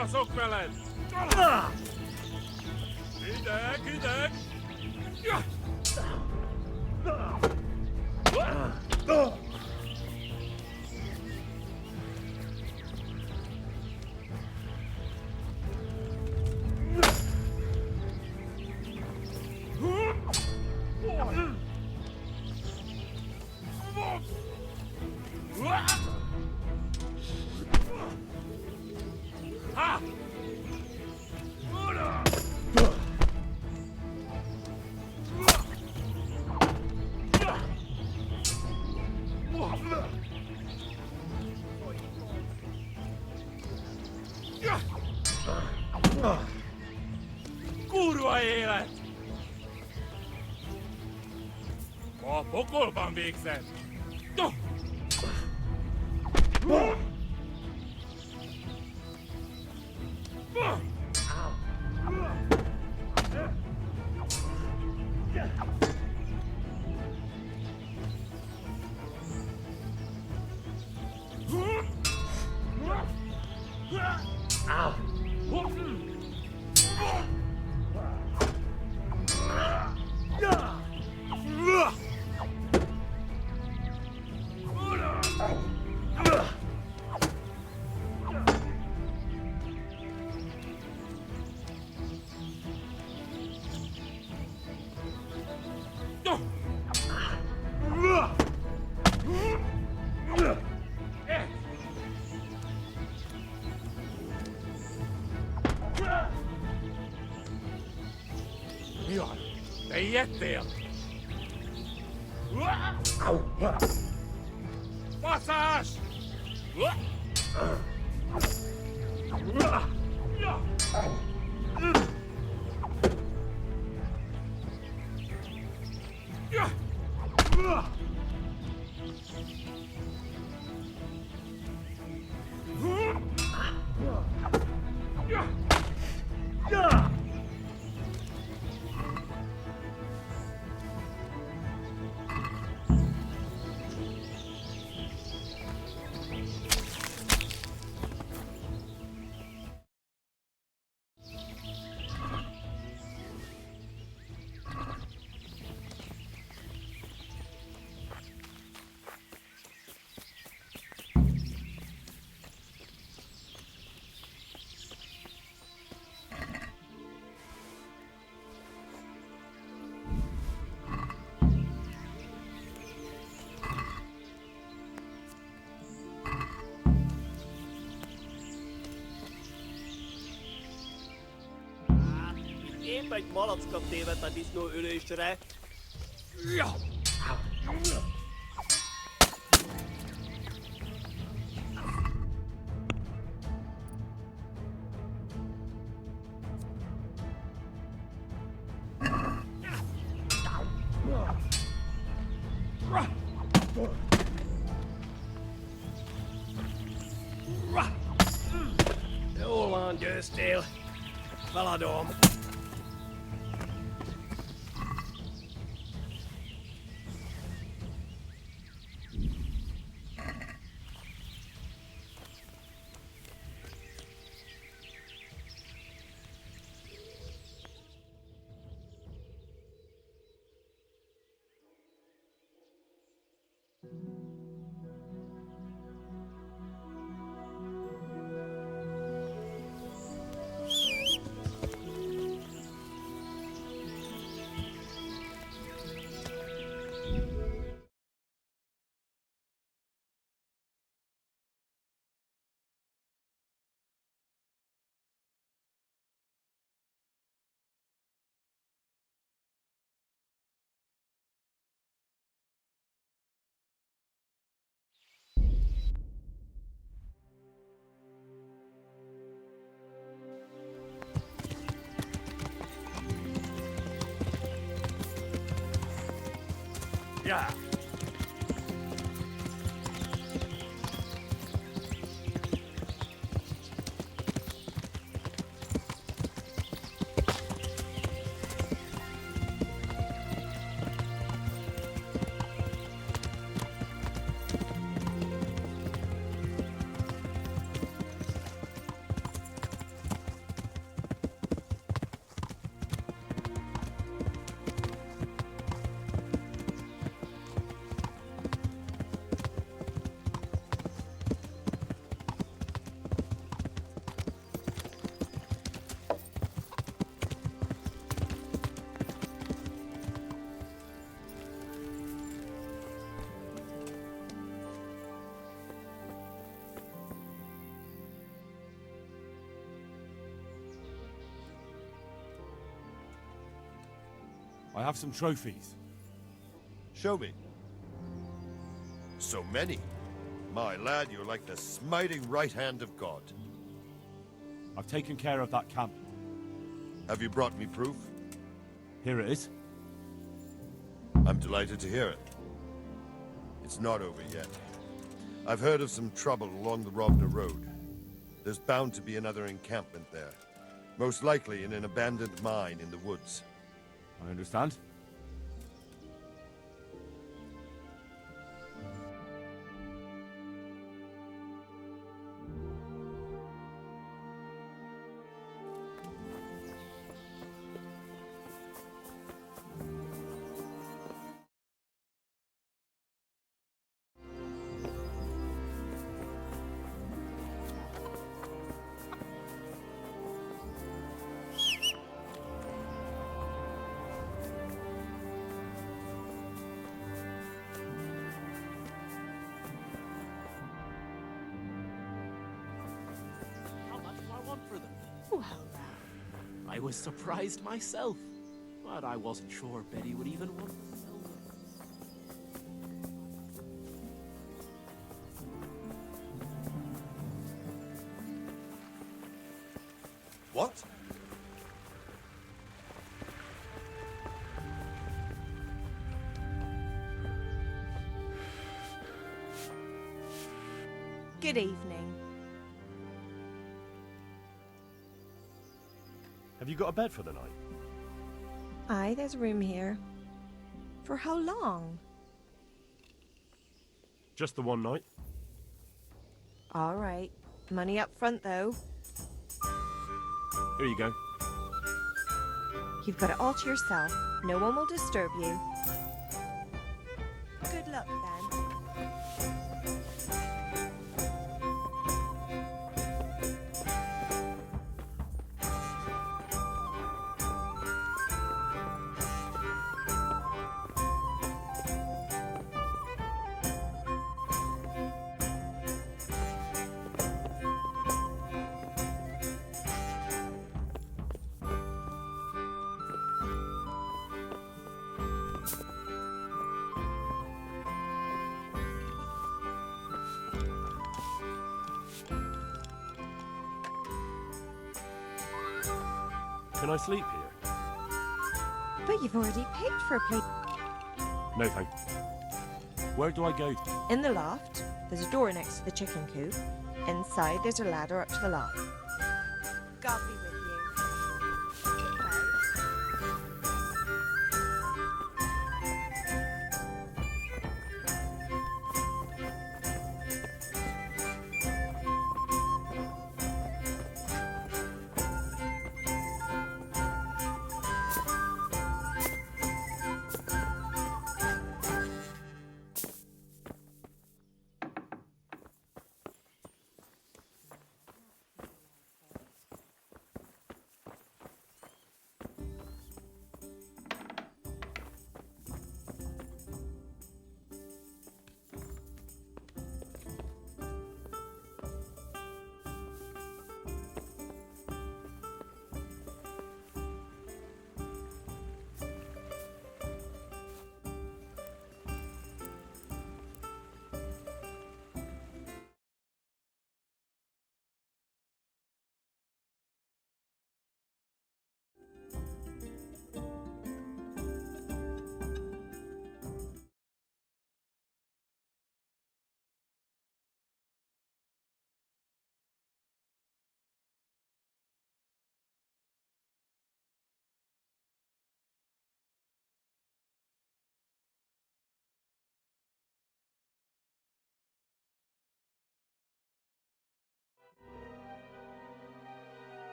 Paraszok veled! Ideg, ideg! Kurva élet! A pokolban végzett! Mi van? Te ijedtél? Baszás! Épp egy malacka tévedt a disznó ülésre. Ja! Jól van, győztél. Feladom. Ja! I have some trophies. Show me. So many. My lad, you're like the smiting right hand of God. I've taken care of that camp. Have you brought me proof? Here it is. I'm delighted to hear it. It's not over yet. I've heard of some trouble along the Rovna Road. There's bound to be another encampment there. Most likely in an abandoned mine in the woods. I understand. How much do I want for them? Well, I was surprised myself, but I wasn't sure Betty would even want to sell them. What? good evening. Have you got a bed for the night? Aye, there's room here. For how long? Just the one night? All right. Money up front, though. Here you go. You've got it all to yourself. No one will disturb you. Good luck, then. Can I sleep here? But you've already paid for a place. No, thank Where do I go? In the loft, there's a door next to the chicken coop. Inside, there's a ladder up to the loft. God be with you.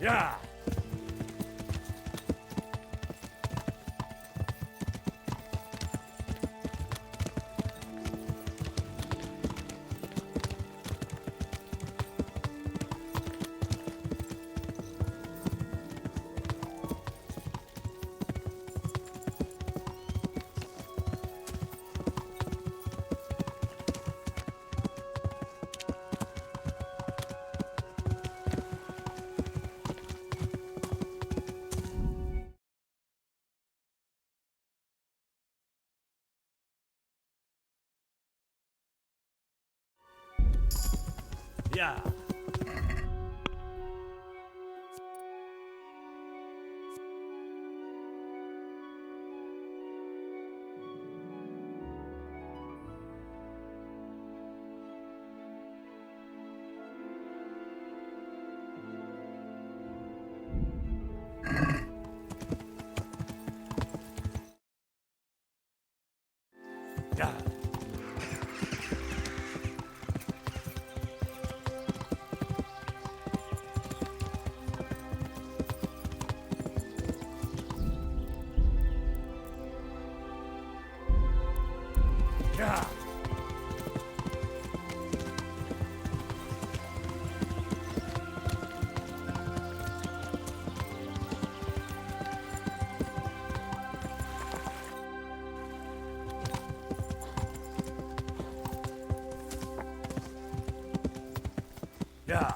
Yeah. Yeah. Yeah. Yeah. Yeah.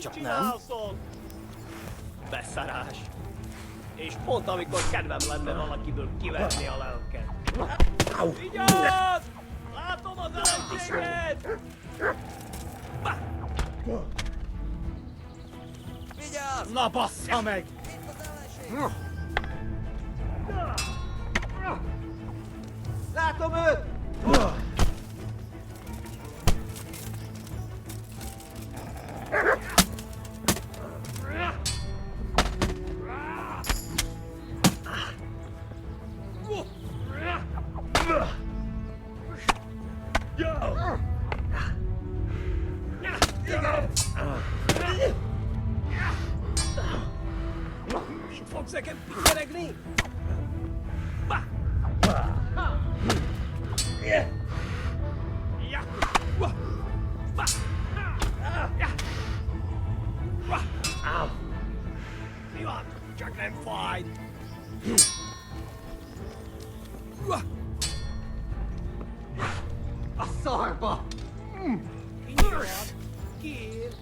Csak nem. Beszarás. És pont amikor kedvem lenne valakiből kivenni a lelket. Vigyázz! Látom az ellenséget! Vigyázz! Na bassza meg! Látom őt! Mit fogsz nekem pikeregni? Mi van? Csak nem fáj! A szarba! Így van! Kér!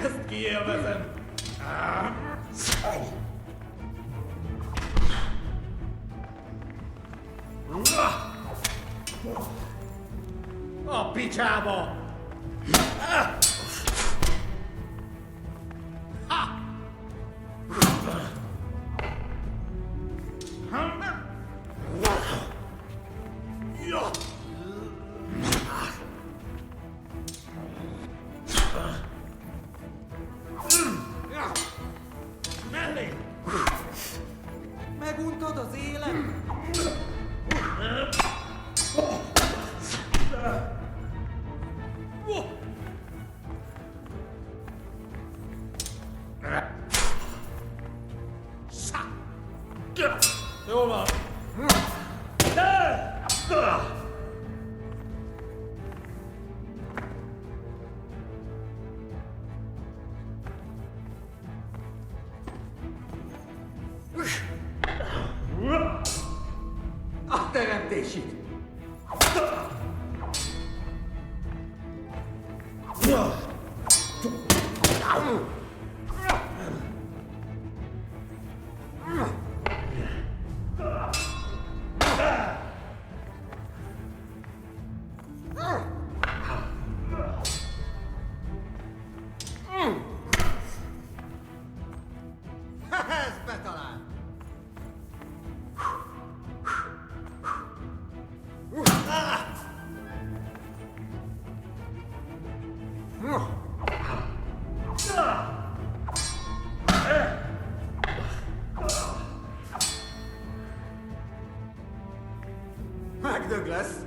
Ezt kiélvezem! A picsába! Mellé! Meguntad az élet? Jól van. A teremtésig! Ez betalál! Megdög lesz!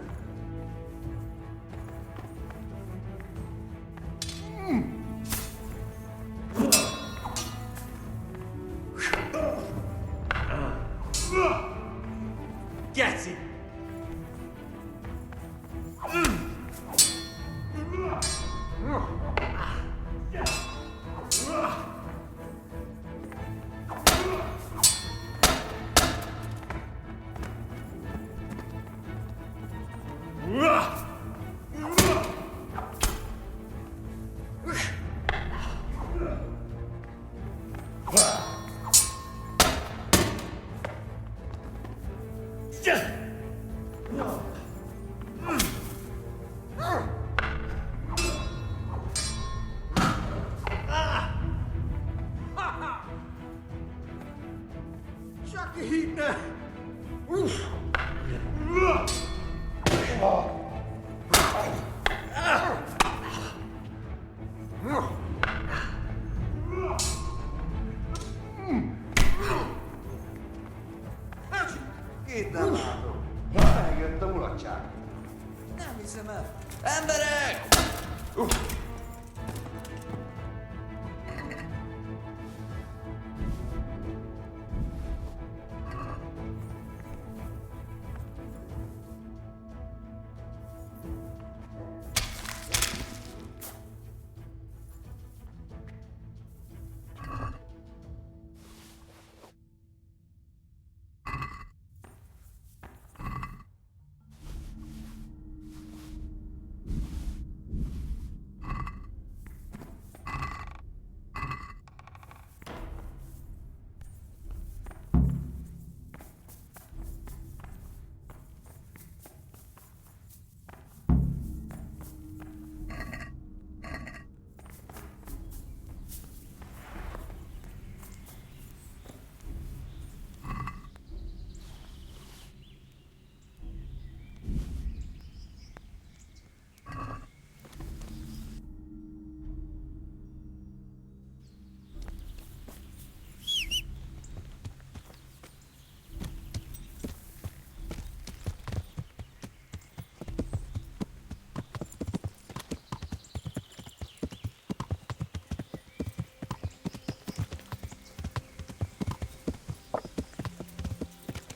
Geci! Csak hinne! Itt nem látom. Megjött a mulatság. Nem hiszem el. Emberek!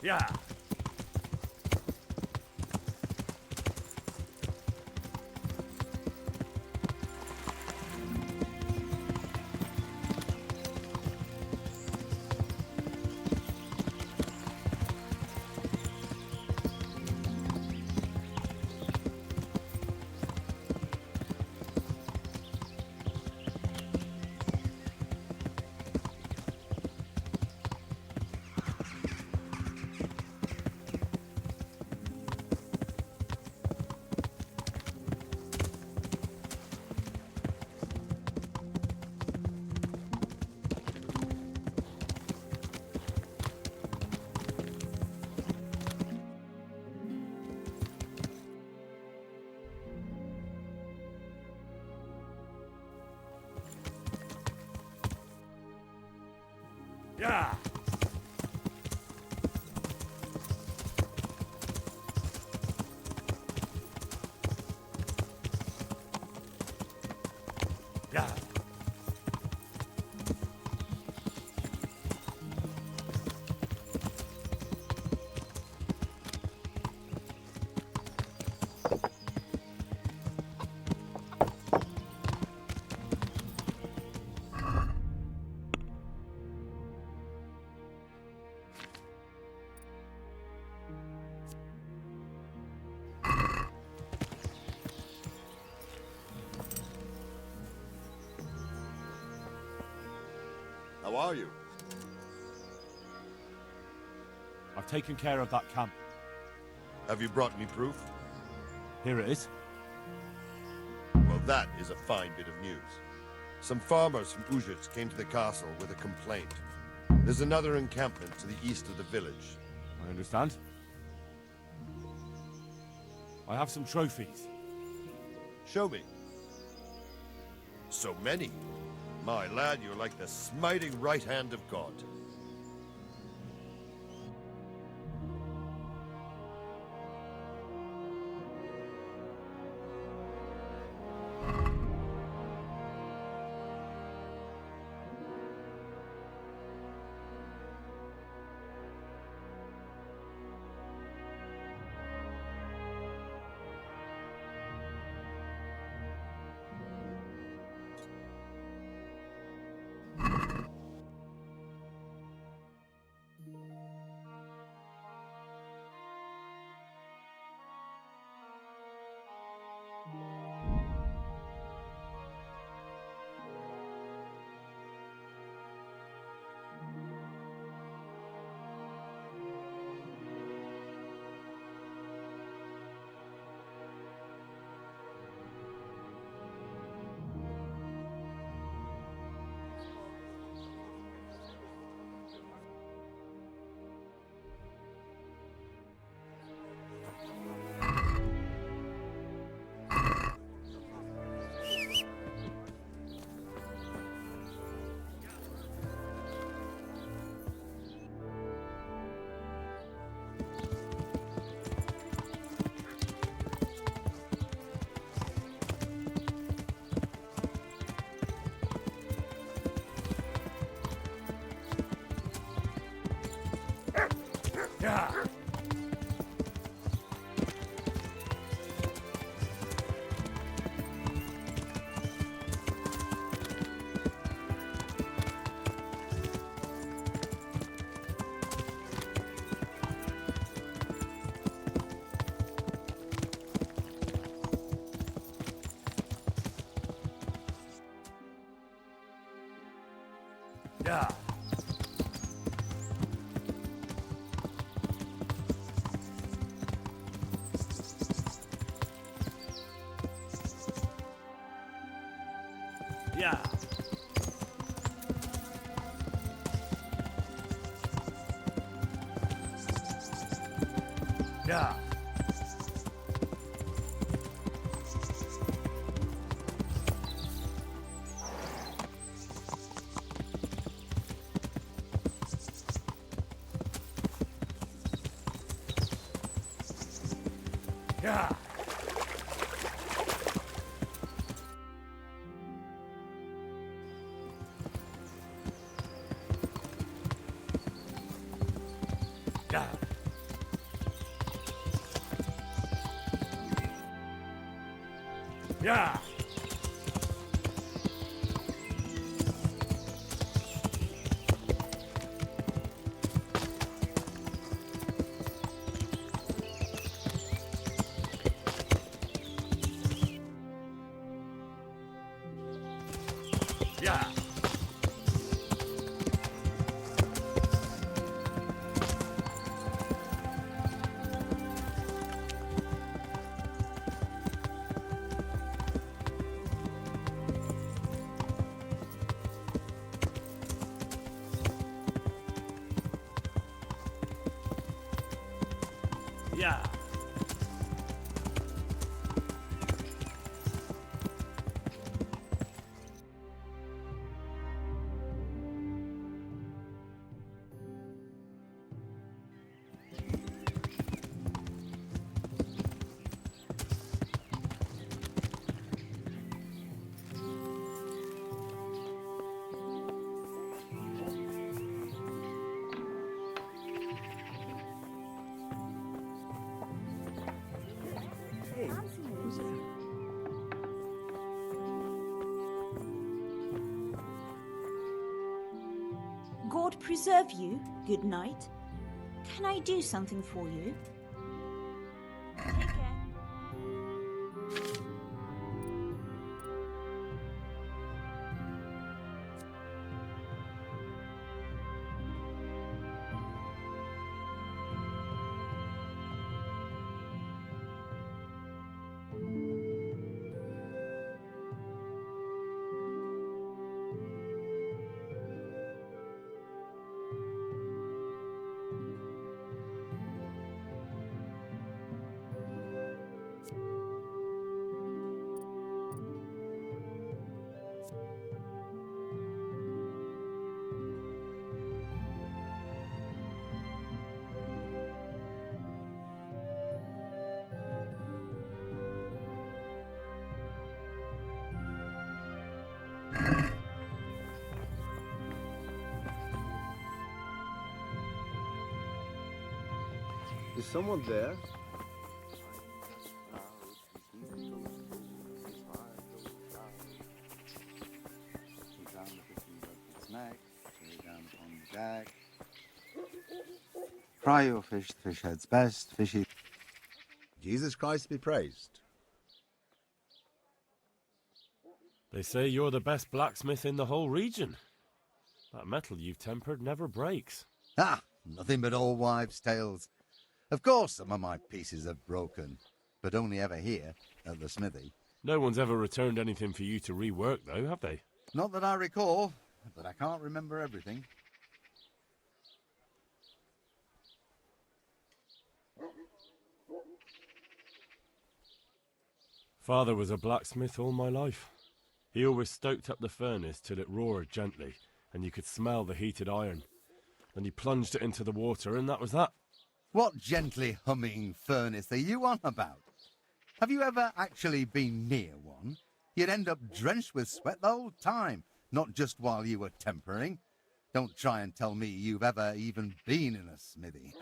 Ja. Ja. Ja. How are you? I've taken care of that camp. Have you brought me proof? Here it is. Well, that is a fine bit of news. Some farmers from Uzhitz came to the castle with a complaint. There's another encampment to the east of the village. I understand. I have some trophies. Show me. So many. My lad, you're like the smiting right hand of God. Yeah. Yeah. Yeah. Yeah. Yeah. Yeah. Yeah. Yeah. Yeah. God preserve you. Good night. Can I do something for you? Take care. Is someone there? Fry your fish, the fish head's best, fishy. Jesus Christ be praised. They say you're the best blacksmith in the whole region. That metal you've tempered never breaks. Ah, nothing but old wives' tales. Of course some of my pieces have broken, but only ever here, at the smithy. No one's ever returned anything for you to rework, though, have they? Not that I recall, but I can't remember everything. Father was a blacksmith all my life. He always stoked up the furnace till it roared gently, and you could smell the heated iron. Then he plunged it into the water, and that was that. What gently humming furnace are you on about? Have you ever actually been near one? You'd end up drenched with sweat the whole time, not just while you were tempering. Don't try and tell me you've ever even been in a smithy.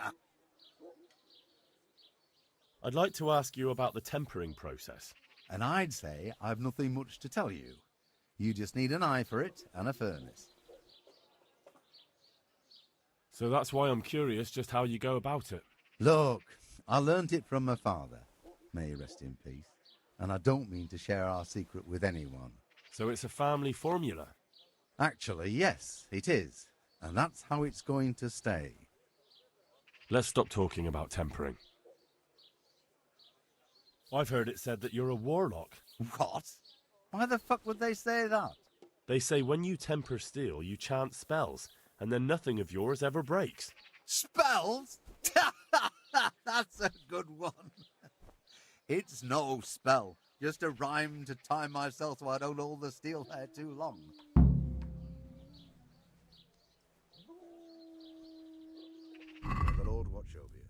I'd like to ask you about the tempering process. And I'd say I've nothing much to tell you. You just need an eye for it and a furnace. So that's why I'm curious just how you go about it. Look, I learnt it from my father. May he rest in peace. And I don't mean to share our secret with anyone. So it's a family formula. Actually, yes, it is. And that's how it's going to stay. Let's stop talking about tempering. I've heard it said that you're a warlock. What? Why the fuck would they say that? They say when you temper steel, you chant spells, and then nothing of yours ever breaks. Spells? That's a good one. It's no spell, just a rhyme to time myself so I don't hold the steel there too long. The Lord watch over you.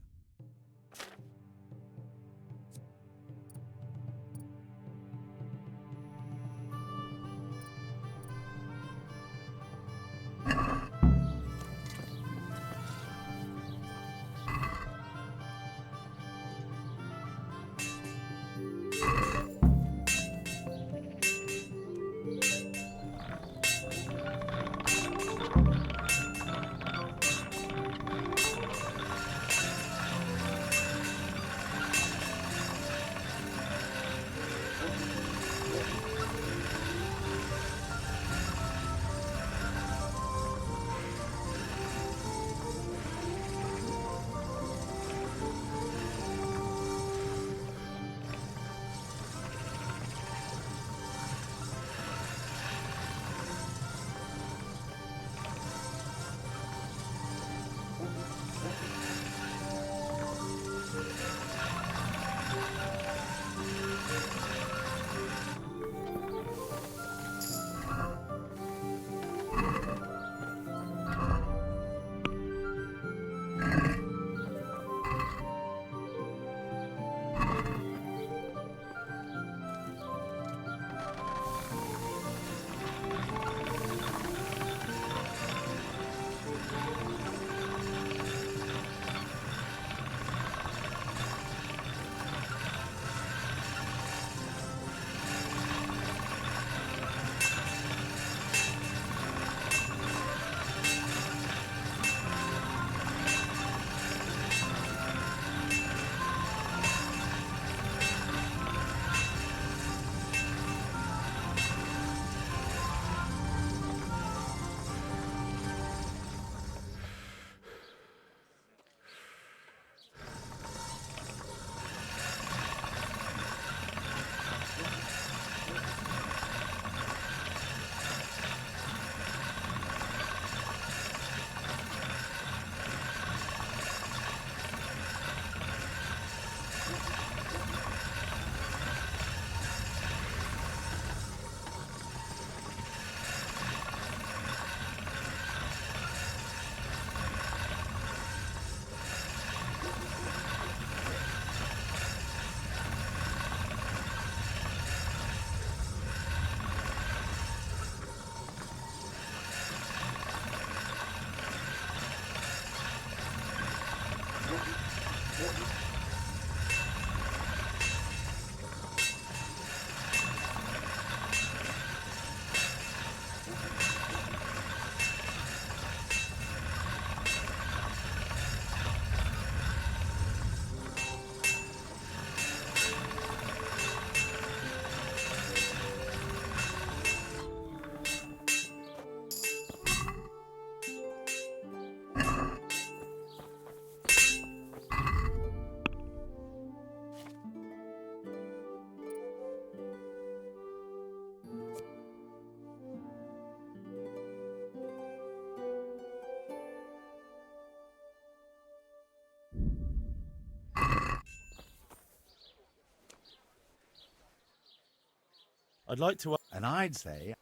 I'd like to... And I'd say,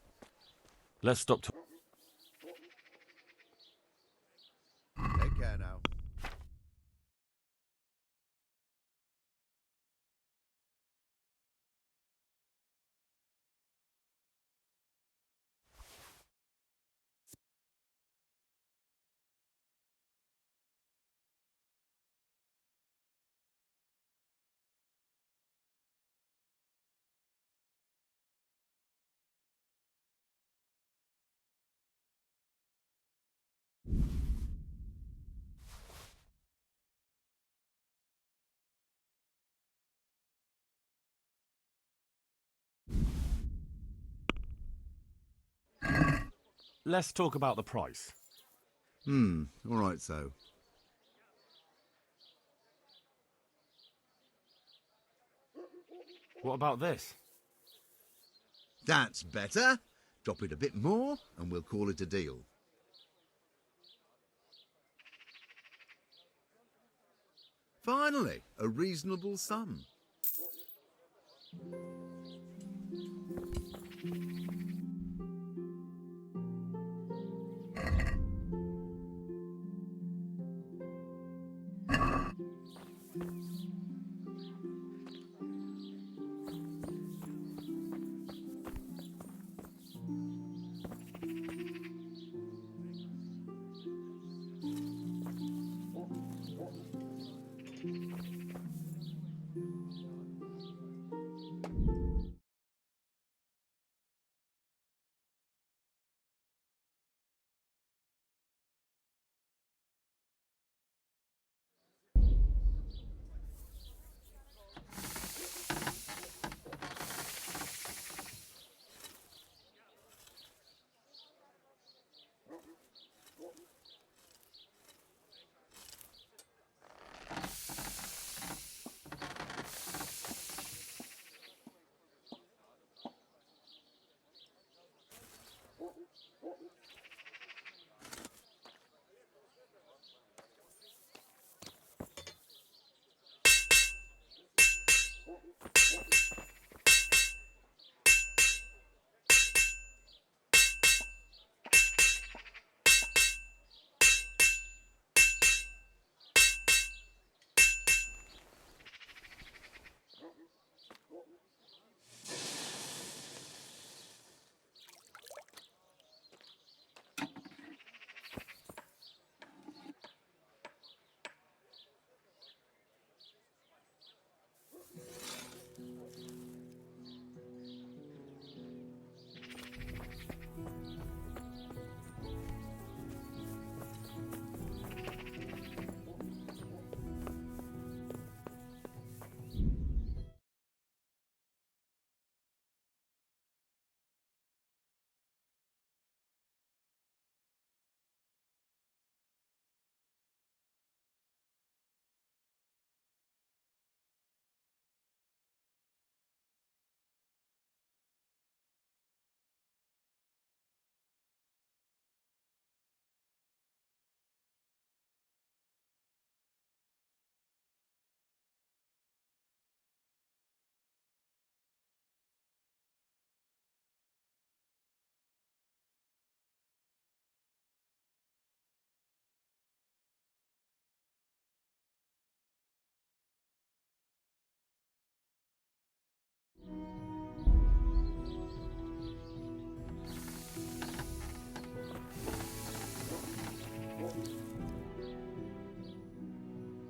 Let's stop talking. Take care now. Let's talk about the price. all right, so. What about this? That's better. Drop it a bit more and we'll call it a deal. Finally, a reasonable sum.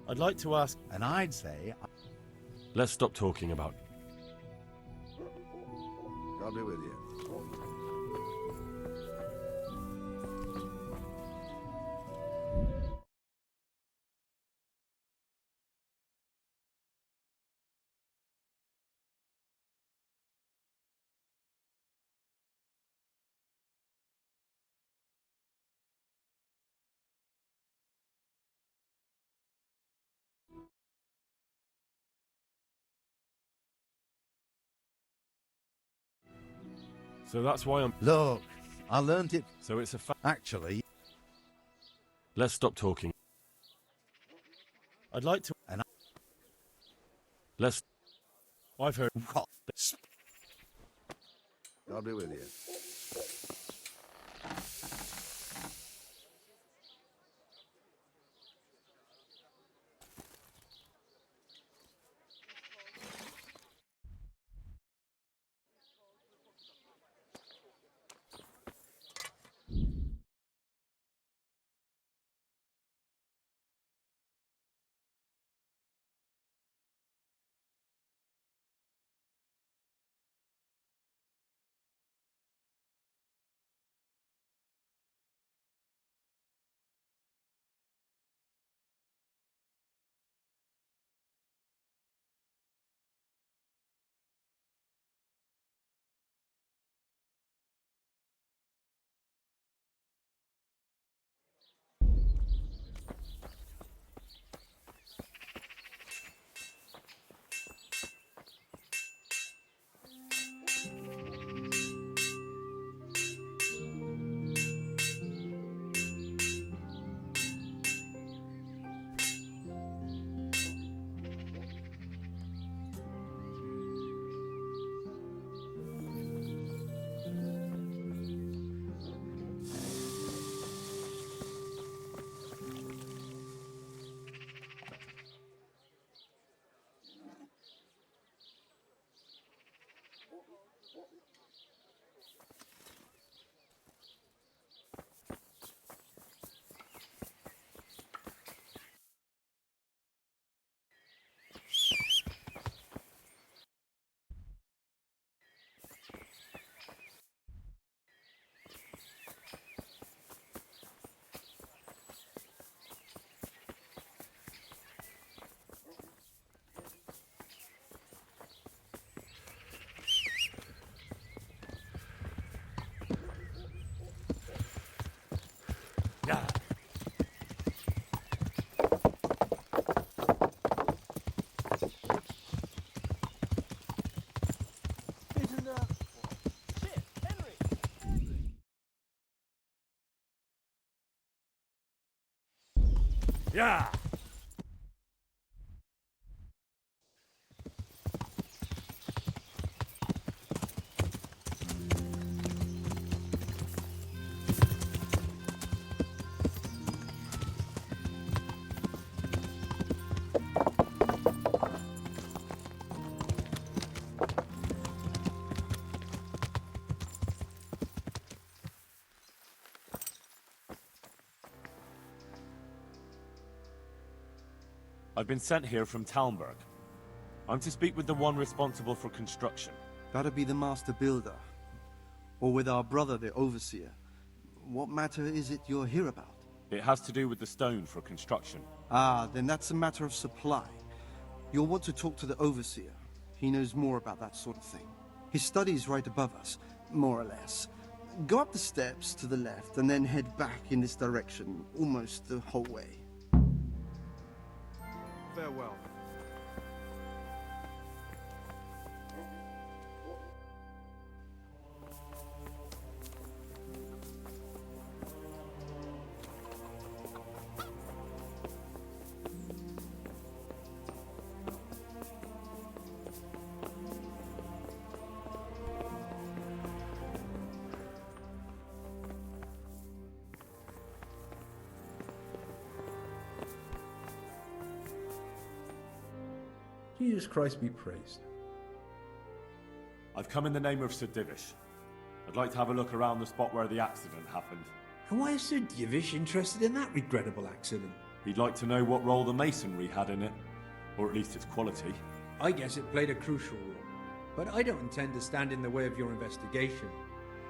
I'd like to ask... And I'd say, Let's stop talking about... God be with you. So that's why I'm... look, I learnt it. So it's a fact. Actually, Let's stop talking. I'd like to... and Let's... I've heard... what? God be with you. Yeah. Shit, Henry! Yeah. I've been sent here from Talmberg. I'm to speak with the one responsible for construction. That'd be the master builder. Or with our brother, the overseer. What matter is it you're here about? It has to do with the stone for construction. Ah, then that's a matter of supply. You'll want to talk to the overseer. He knows more about that sort of thing. His study's right above us, more or less. Go up the steps to the left and then head back in this direction, almost the whole way. Farewell. Jesus Christ be praised. I've come in the name of Sir Divish. I'd like to have a look around the spot where the accident happened. And why is Sir Divish interested in that regrettable accident? He'd like to know what role the masonry had in it, or at least its quality. I guess it played a crucial role, but I don't intend to stand in the way of your investigation.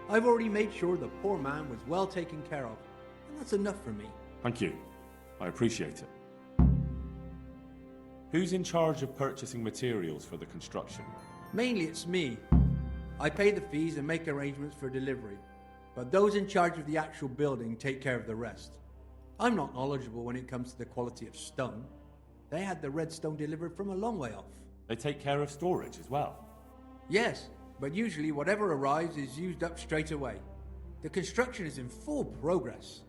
I've already made sure the poor man was well taken care of, and that's enough for me. Thank you. I appreciate it. Who's in charge of purchasing materials for the construction? Mainly it's me. I pay the fees and make arrangements for delivery, but those in charge of the actual building take care of the rest. I'm not knowledgeable when it comes to the quality of stone. They had the red stone delivered from a long way off. They take care of storage as well? Yes, but usually whatever arrives is used up straight away. The construction is in full progress.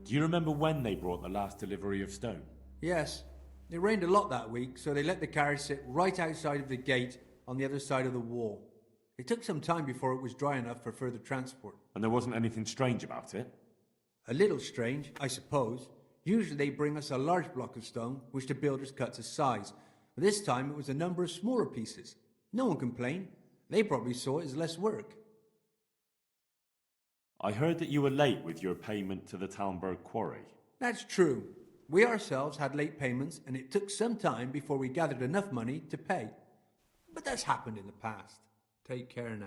Do you remember when they brought the last delivery of stone? Yes. It rained a lot that week, so they let the carriage sit right outside of the gate on the other side of the wall. It took some time before it was dry enough for further transport. And there wasn't anything strange about it? A little strange, I suppose. Usually they bring us a large block of stone, which the builders cut to size. But this time it was a number of smaller pieces. No one complained. They probably saw it as less work. I heard that you were late with your payment to the Talmberg quarry. That's true. We ourselves had late payments, and it took some time before we gathered enough money to pay. But that's happened in the past. Take care now.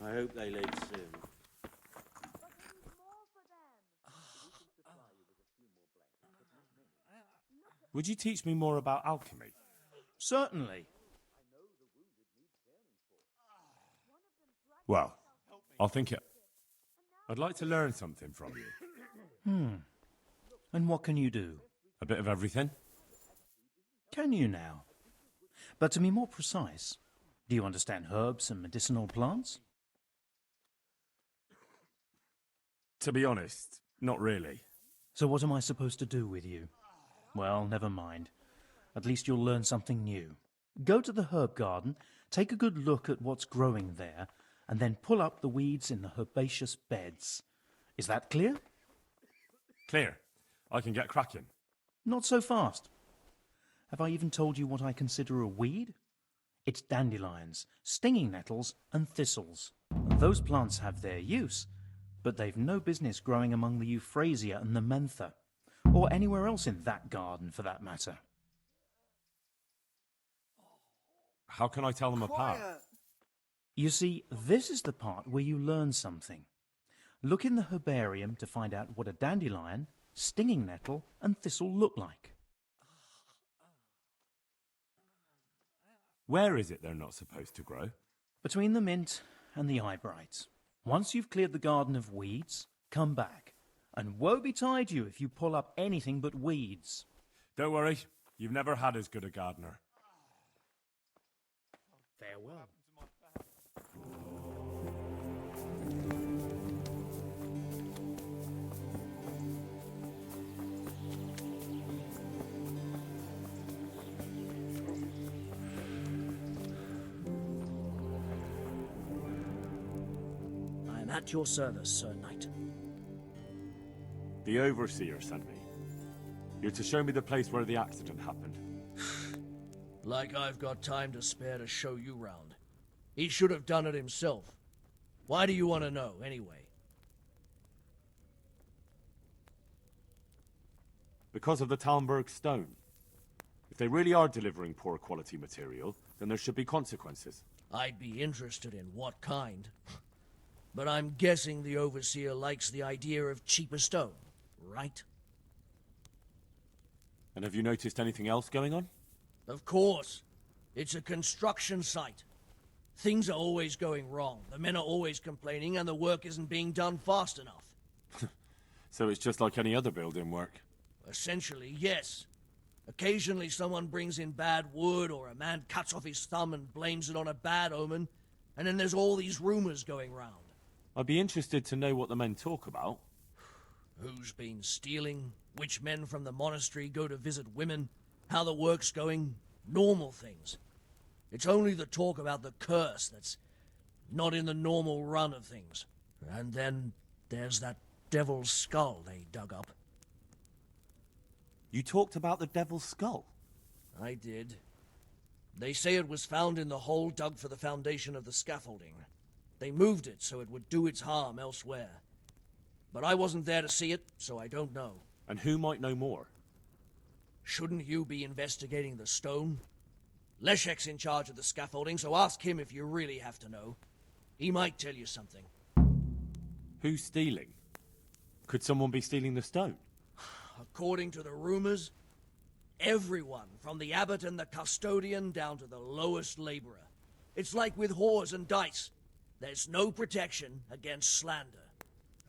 I hope they leave soon. Would you teach me more about alchemy? Certainly. Well, I'll think it. I'd like to learn something from you. And what can you do? A bit of everything. Can you now? But to be more precise, do you understand herbs and medicinal plants? To be honest, not really. So what am I supposed to do with you? Well, never mind. At least you'll learn something new. Go to the herb garden, take a good look at what's growing there, and then pull up the weeds in the herbaceous beds. Is that clear? Clear. I can get cracking. Not so fast. Have I even told you what I consider a weed? It's dandelions, stinging nettles, and thistles. Those plants have their use, but they've no business growing among the euphrasia and the mentha, or anywhere else in that garden for that matter. How can I tell them apart? You see, this is the part where you learn something. Look in the herbarium to find out what a dandelion, stinging nettle, and thistle look like. Where is it they're not supposed to grow? Between the mint and the eyebrights. Once you've cleared the garden of weeds, come back. And woe betide you if you pull up anything but weeds. Don't worry, you've never had as good a gardener. Farewell. I am at your service, Sir Knight. The Overseer sent me. You're to show me the place where the accident happened. Like I've got time to spare to show you round. He should have done it himself. Why do you want to know, anyway? Because of the Talmberg stone. If they really are delivering poor quality material, then there should be consequences. I'd be interested in what kind. But I'm guessing the Overseer likes the idea of cheaper stone, right? And have you noticed anything else going on? Of course. It's a construction site. Things are always going wrong. The men are always complaining, and the work isn't being done fast enough. So it's just like any other building work? Essentially, yes. Occasionally someone brings in bad wood, or a man cuts off his thumb and blames it on a bad omen, and then there's all these rumors going round. I'd be interested to know what the men talk about. Who's been stealing, which men from the monastery go to visit women, how the work's going, normal things. It's only the talk about the curse that's not in the normal run of things. And then there's that devil's skull they dug up. You talked about the devil's skull? I did. They say it was found in the hole dug for the foundation of the scaffolding. They moved it so it would do its harm elsewhere. But I wasn't there to see it, so I don't know. And who might know more? Shouldn't you be investigating the stone? Leszek's in charge of the scaffolding, so ask him if you really have to know. He might tell you something. Who's stealing? Could someone be stealing the stone? According to the rumors, everyone, from the abbot and the custodian down to the lowest laborer. It's like with whores and dice. There's no protection against slander.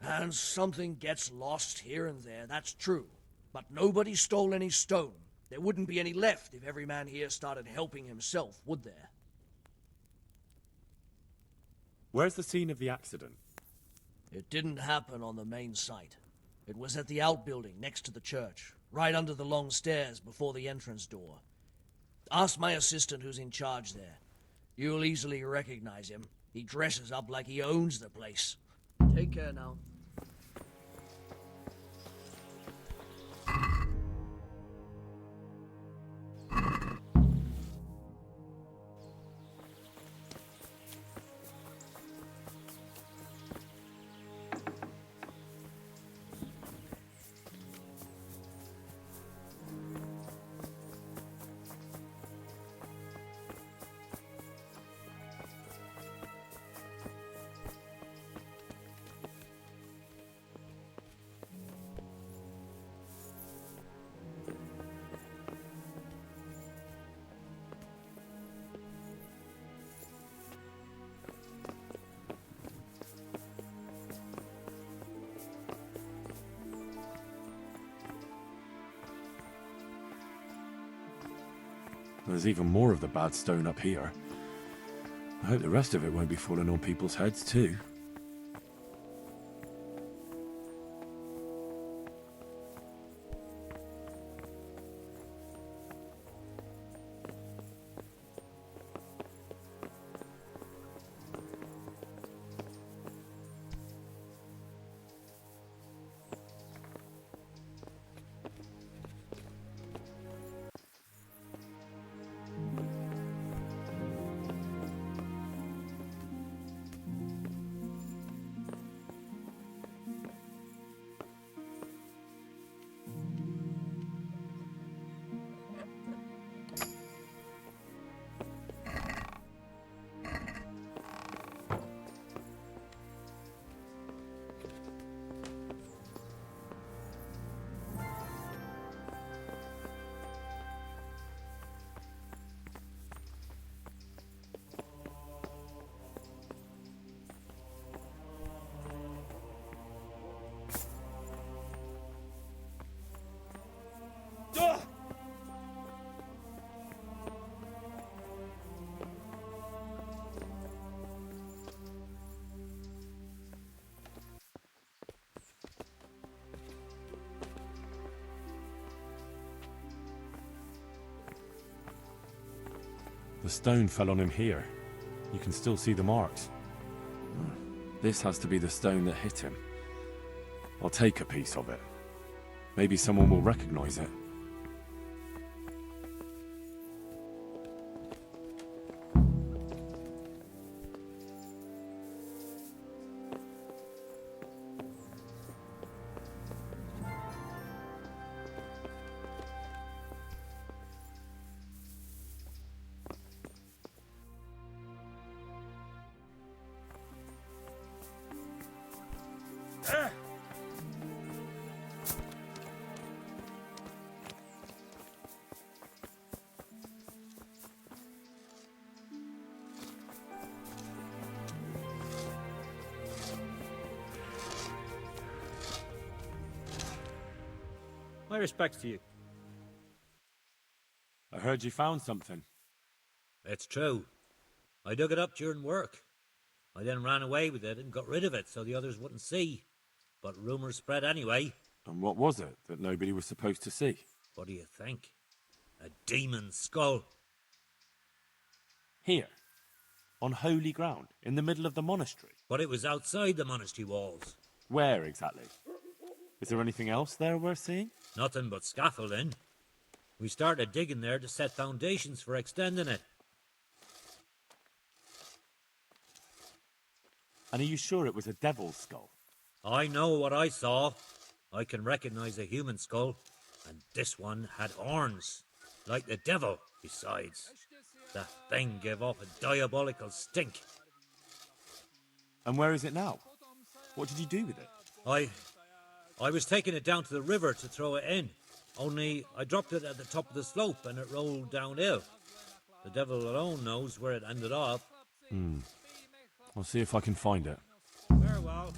And something gets lost here and there, that's true. But nobody stole any stone. There wouldn't be any left if every man here started helping himself, would there? Where's the scene of the accident? It didn't happen on the main site. It was at the outbuilding next to the church, right under the long stairs before the entrance door. Ask my assistant who's in charge there. You'll easily recognize him. He dresses up like he owns the place. Take care now. There's even more of the bad stone up here. I hope the rest of it won't be falling on people's heads too. The stone fell on him here. You can still see the marks. This has to be the stone that hit him. I'll take a piece of it. Maybe someone will recognize it. My respects to you. I heard you found something. It's true. I dug it up during work. I then ran away with it and got rid of it so the others wouldn't see. But rumours spread anyway. And what was it that nobody was supposed to see? What do you think? A demon skull. Here. On holy ground, in the middle of the monastery. But it was outside the monastery walls. Where exactly? Is there anything else there worth seeing? Nothing but scaffolding. We started digging there to set foundations for extending it. And are you sure it was a devil's skull? I know what I saw. I can recognize a human skull. And this one had horns. Like the devil, besides. That thing gave off a diabolical stink. And where is it now? What did you do with it? I was taking it down to the river to throw it in. Only I dropped it at the top of the slope and it rolled downhill. The devil alone knows where it ended up. I'll see if I can find it. Very well.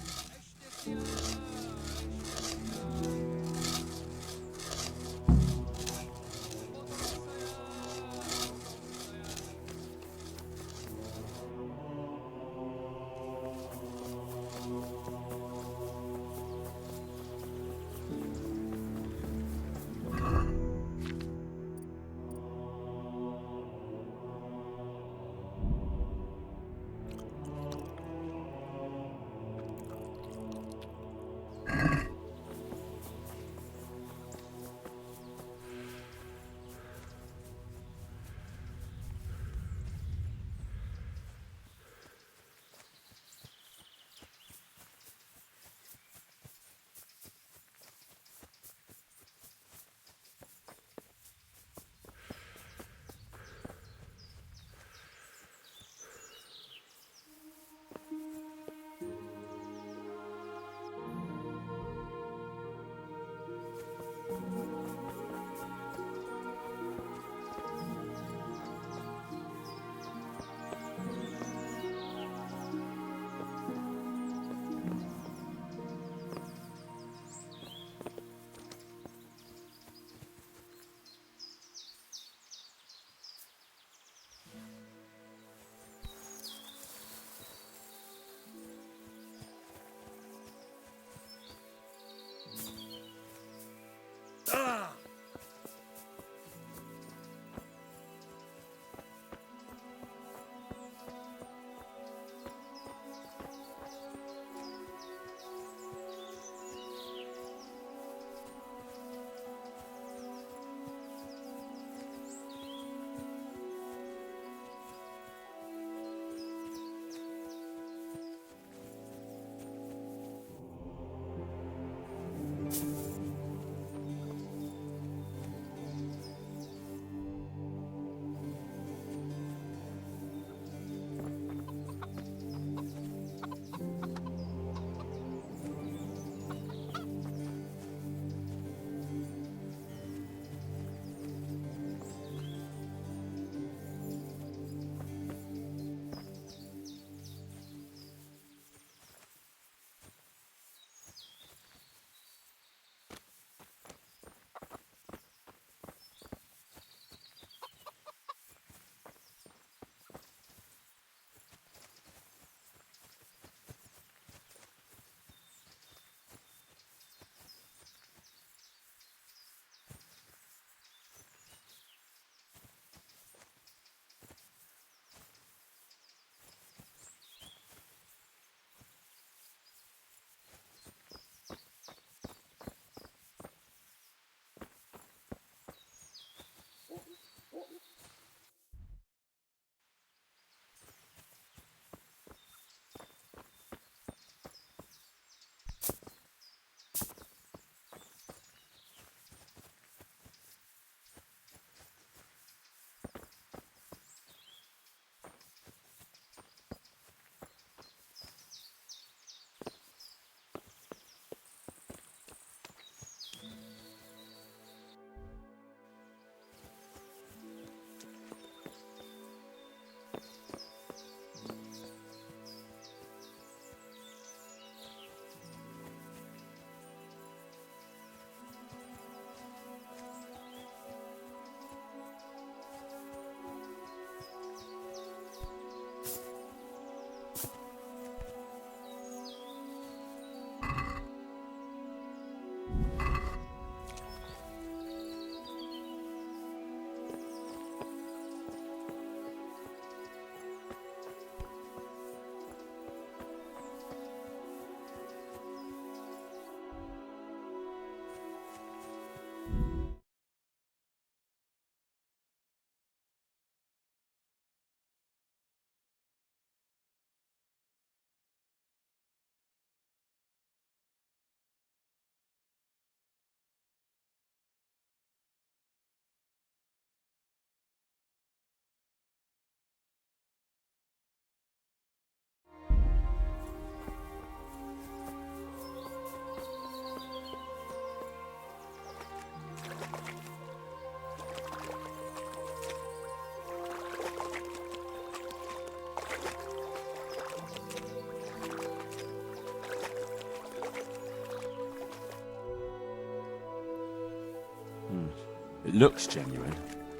It looks genuine,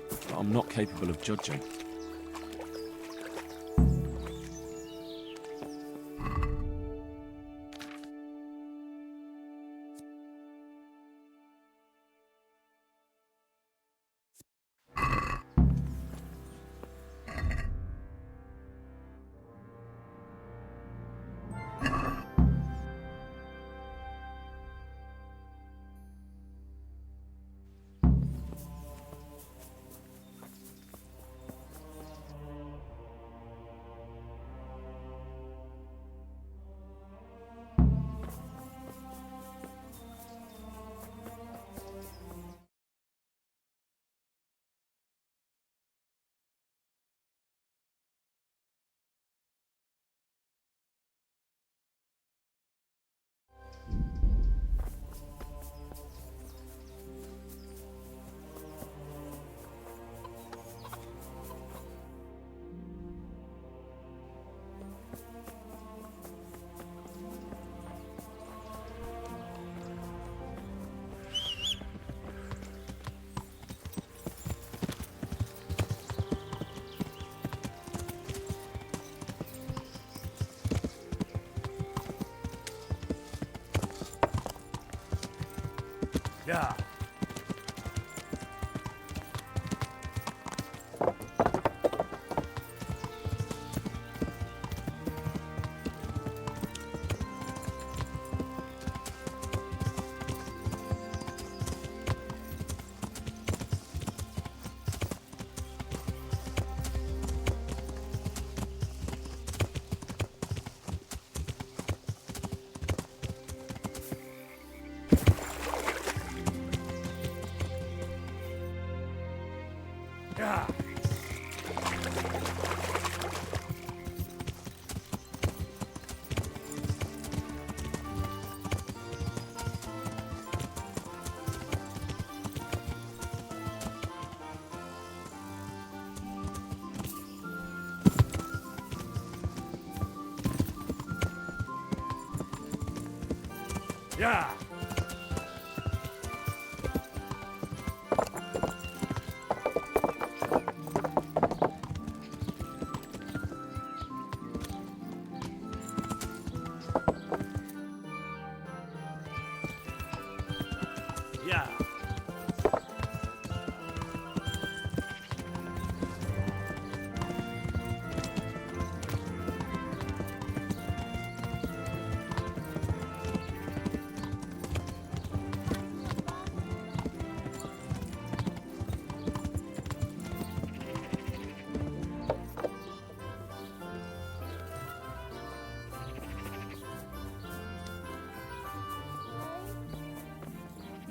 but I'm not capable of judging. Yeah. Yeah. Yeah. Yeah.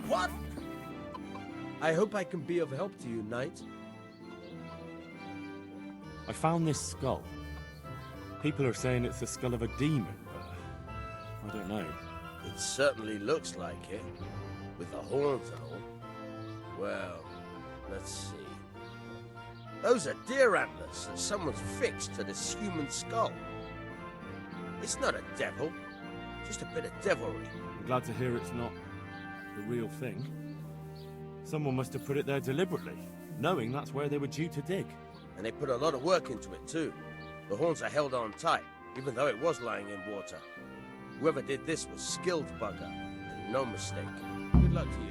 What? I hope I can be of help to you, Knight. I found this skull. People are saying it's the skull of a demon, but I don't know. It certainly looks like it, with the horns and all. Well, let's see. Those are deer antlers that someone's fixed to this human skull. It's not a devil, just a bit of devilry. I'm glad to hear it's not the real thing. Someone must have put it there deliberately, knowing that's where they were due to dig. And they put a lot of work into it, too. The horns are held on tight, even though it was lying in water. Whoever did this was skilled bugger, and no mistake. Good luck to you.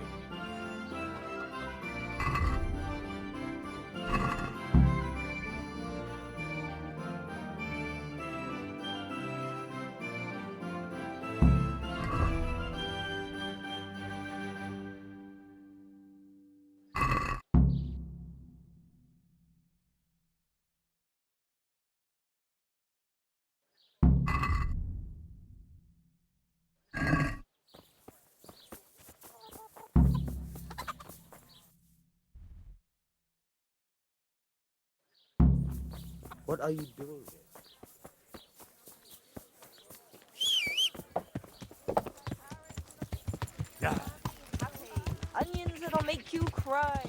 What are you doing here? Yeah. Onions that'll make you cry.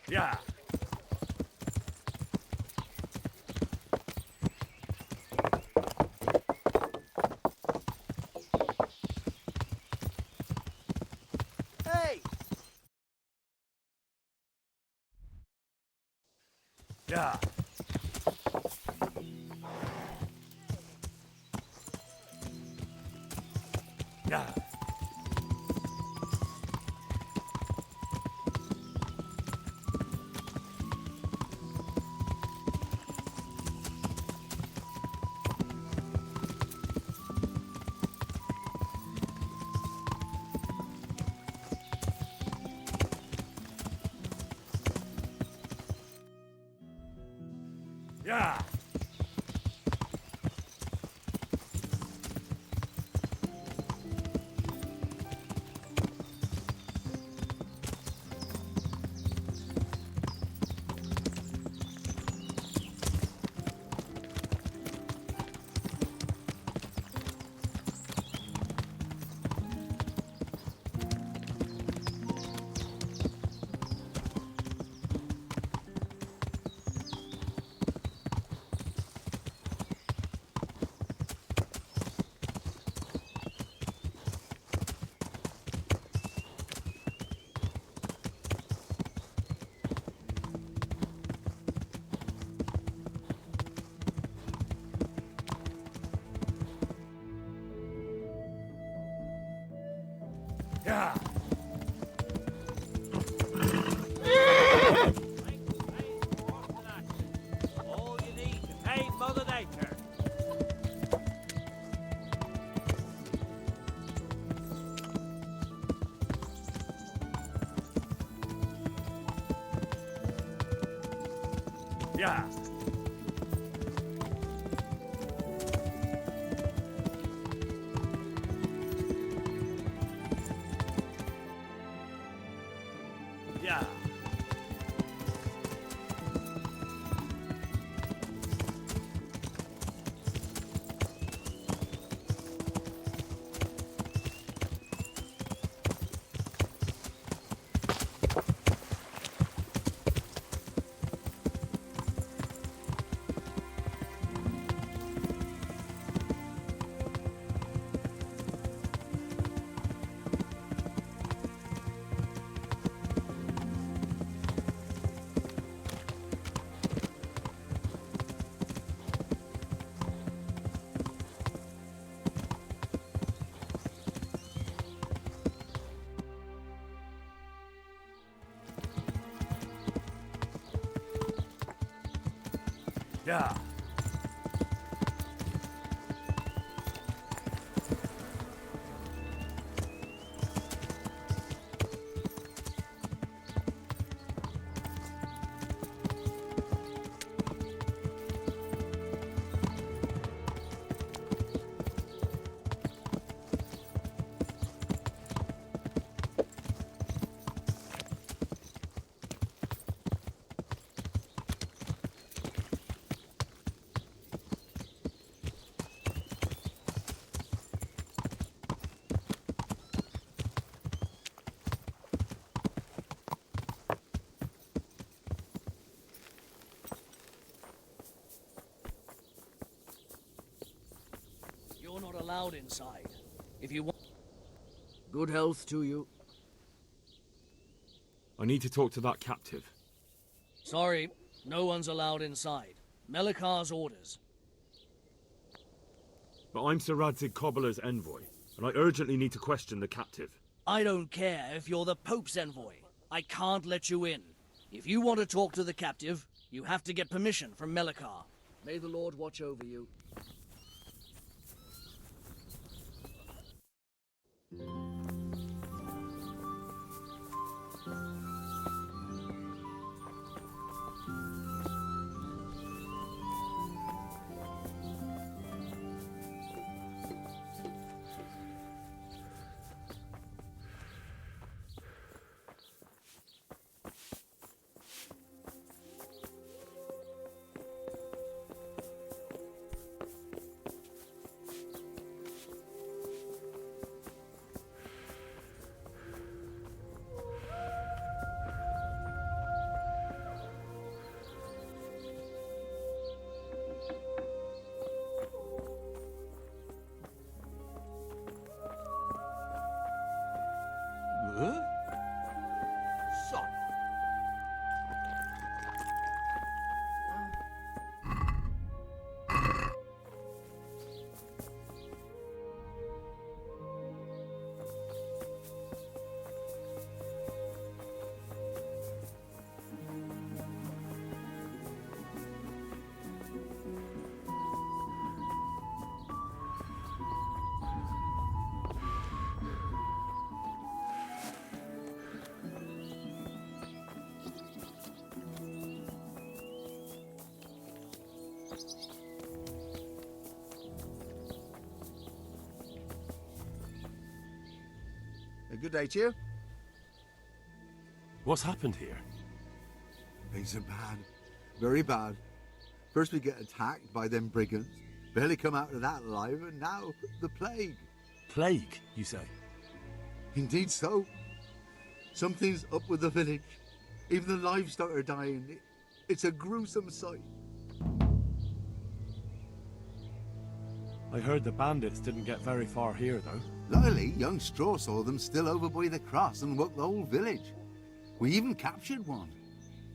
Yeah. Yeah. Yeah. Yeah. Yeah. All you need to pay Mother Nature. Yeah. Yeah. Yeah. You're not allowed inside. If you want... Good health to you. I need to talk to that captive. Sorry, no one's allowed inside. Melikar's orders. But I'm Sir Radzig Cobbler's envoy, and I urgently need to question the captive. I don't care if you're the Pope's envoy. I can't let you in. If you want to talk to the captive, you have to get permission from Melikar. May the Lord watch over you. A good day to you. What's happened here? Things are bad. Very bad. First we get attacked by them brigands. Barely come out of that alive, and now the plague. Plague, you say? Indeed so. Something's up with the village. Even the livestock are dying. It's a gruesome sight. I heard the bandits didn't get very far here, though. Luckily, young Straw saw them still over by the cross and woke the whole village. We even captured one.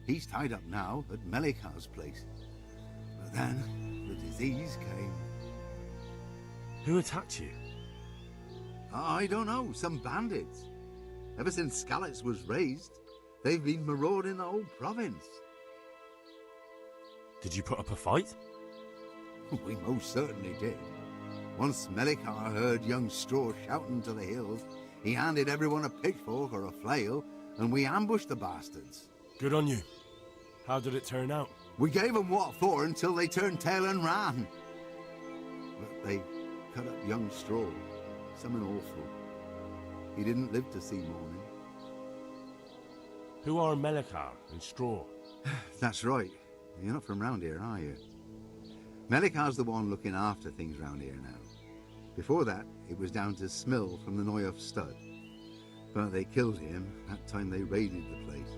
He's tied up now at Melikar's place. But then, the disease came. Who attacked you? I don't know, some bandits. Ever since Skalitz was raised, they've been marauding the whole province. Did you put up a fight? We most certainly did. Once Melikar heard young Straw shouting to the hills, he handed everyone a pitchfork or a flail, and we ambushed the bastards. Good on you. How did it turn out? We gave them what for until they turned tail and ran. But they cut up young Straw. Something awful. He didn't live to see morning. Who are Melikar and Straw? That's right. You're not from round here, are you? Melikar's the one looking after things round here now. Before that, it was down to Smill from the Noyoff stud. But they killed him that time they raided the place.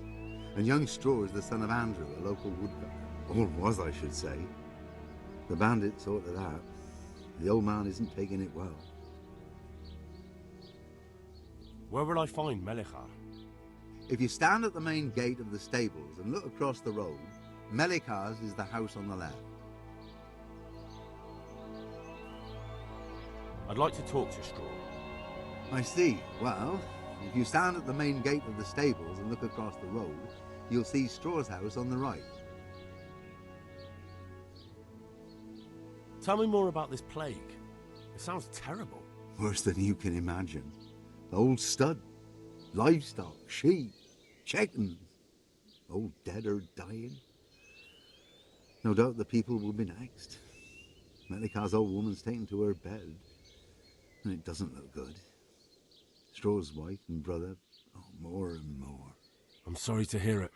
And young Straw is the son of Andrew, a local woodcutter. Or was, I should say. The bandits saw to that. The old man isn't taking it well. Where will I find Melikar? If you stand at the main gate of the stables and look across the road, Melikar's is the house on the left. I'd like to talk to Straw. I see. Well, if you stand at the main gate of the stables and look across the road, you'll see Straw's house on the right. Tell me more about this plague. It sounds terrible. Worse than you can imagine. The old stud, livestock, sheep, chickens, all dead or dying. No doubt the people will be next. Melikar's old woman's taken to her bed, and it doesn't look good. Straw's wife and brother, oh, more and more. I'm sorry to hear it.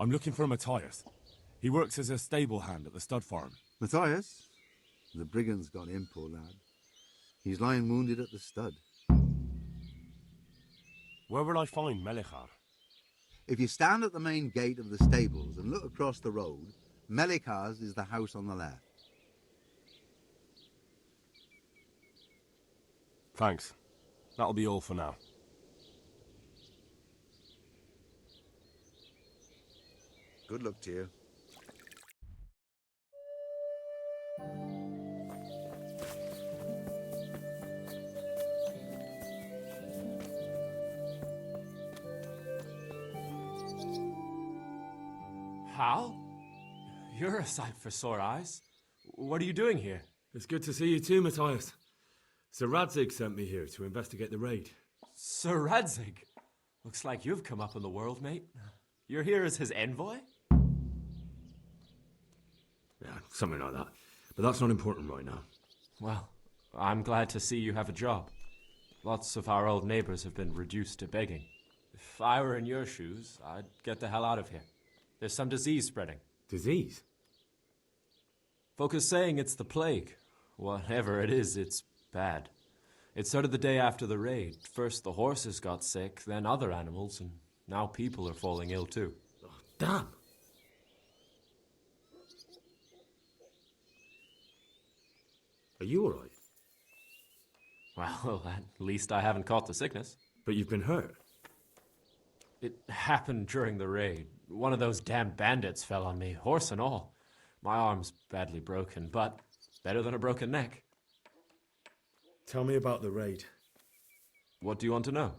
I'm looking for Matthias. He works as a stable hand at the stud farm. Matthias? The brigands got him, poor lad. He's lying wounded at the stud. Where will I find Melikar? If you stand at the main gate of the stables and look across the road, Melikar's is the house on the left. Thanks. That'll be all for now. Good luck to you. Hal? You're a sight for sore eyes. What are you doing here? It's good to see you too, Matthias. Sir Radzig sent me here to investigate the raid. Sir Radzig? Looks like you've come up in the world, mate. You're here as his envoy? Yeah, something like that. But that's not important right now. Well, I'm glad to see you have a job. Lots of our old neighbors have been reduced to begging. If I were in your shoes, I'd get the hell out of here. There's some disease spreading. Disease? Folk are saying it's the plague. Whatever it is, it's bad. It started the day after the raid. First the horses got sick, then other animals, and now people are falling ill too. Oh, damn! Are you alright? Well, at least I haven't caught the sickness. But you've been hurt? It happened during the raid. One of those damn bandits fell on me, horse and all. My arm's badly broken, but better than a broken neck. Tell me about the raid. What do you want to know?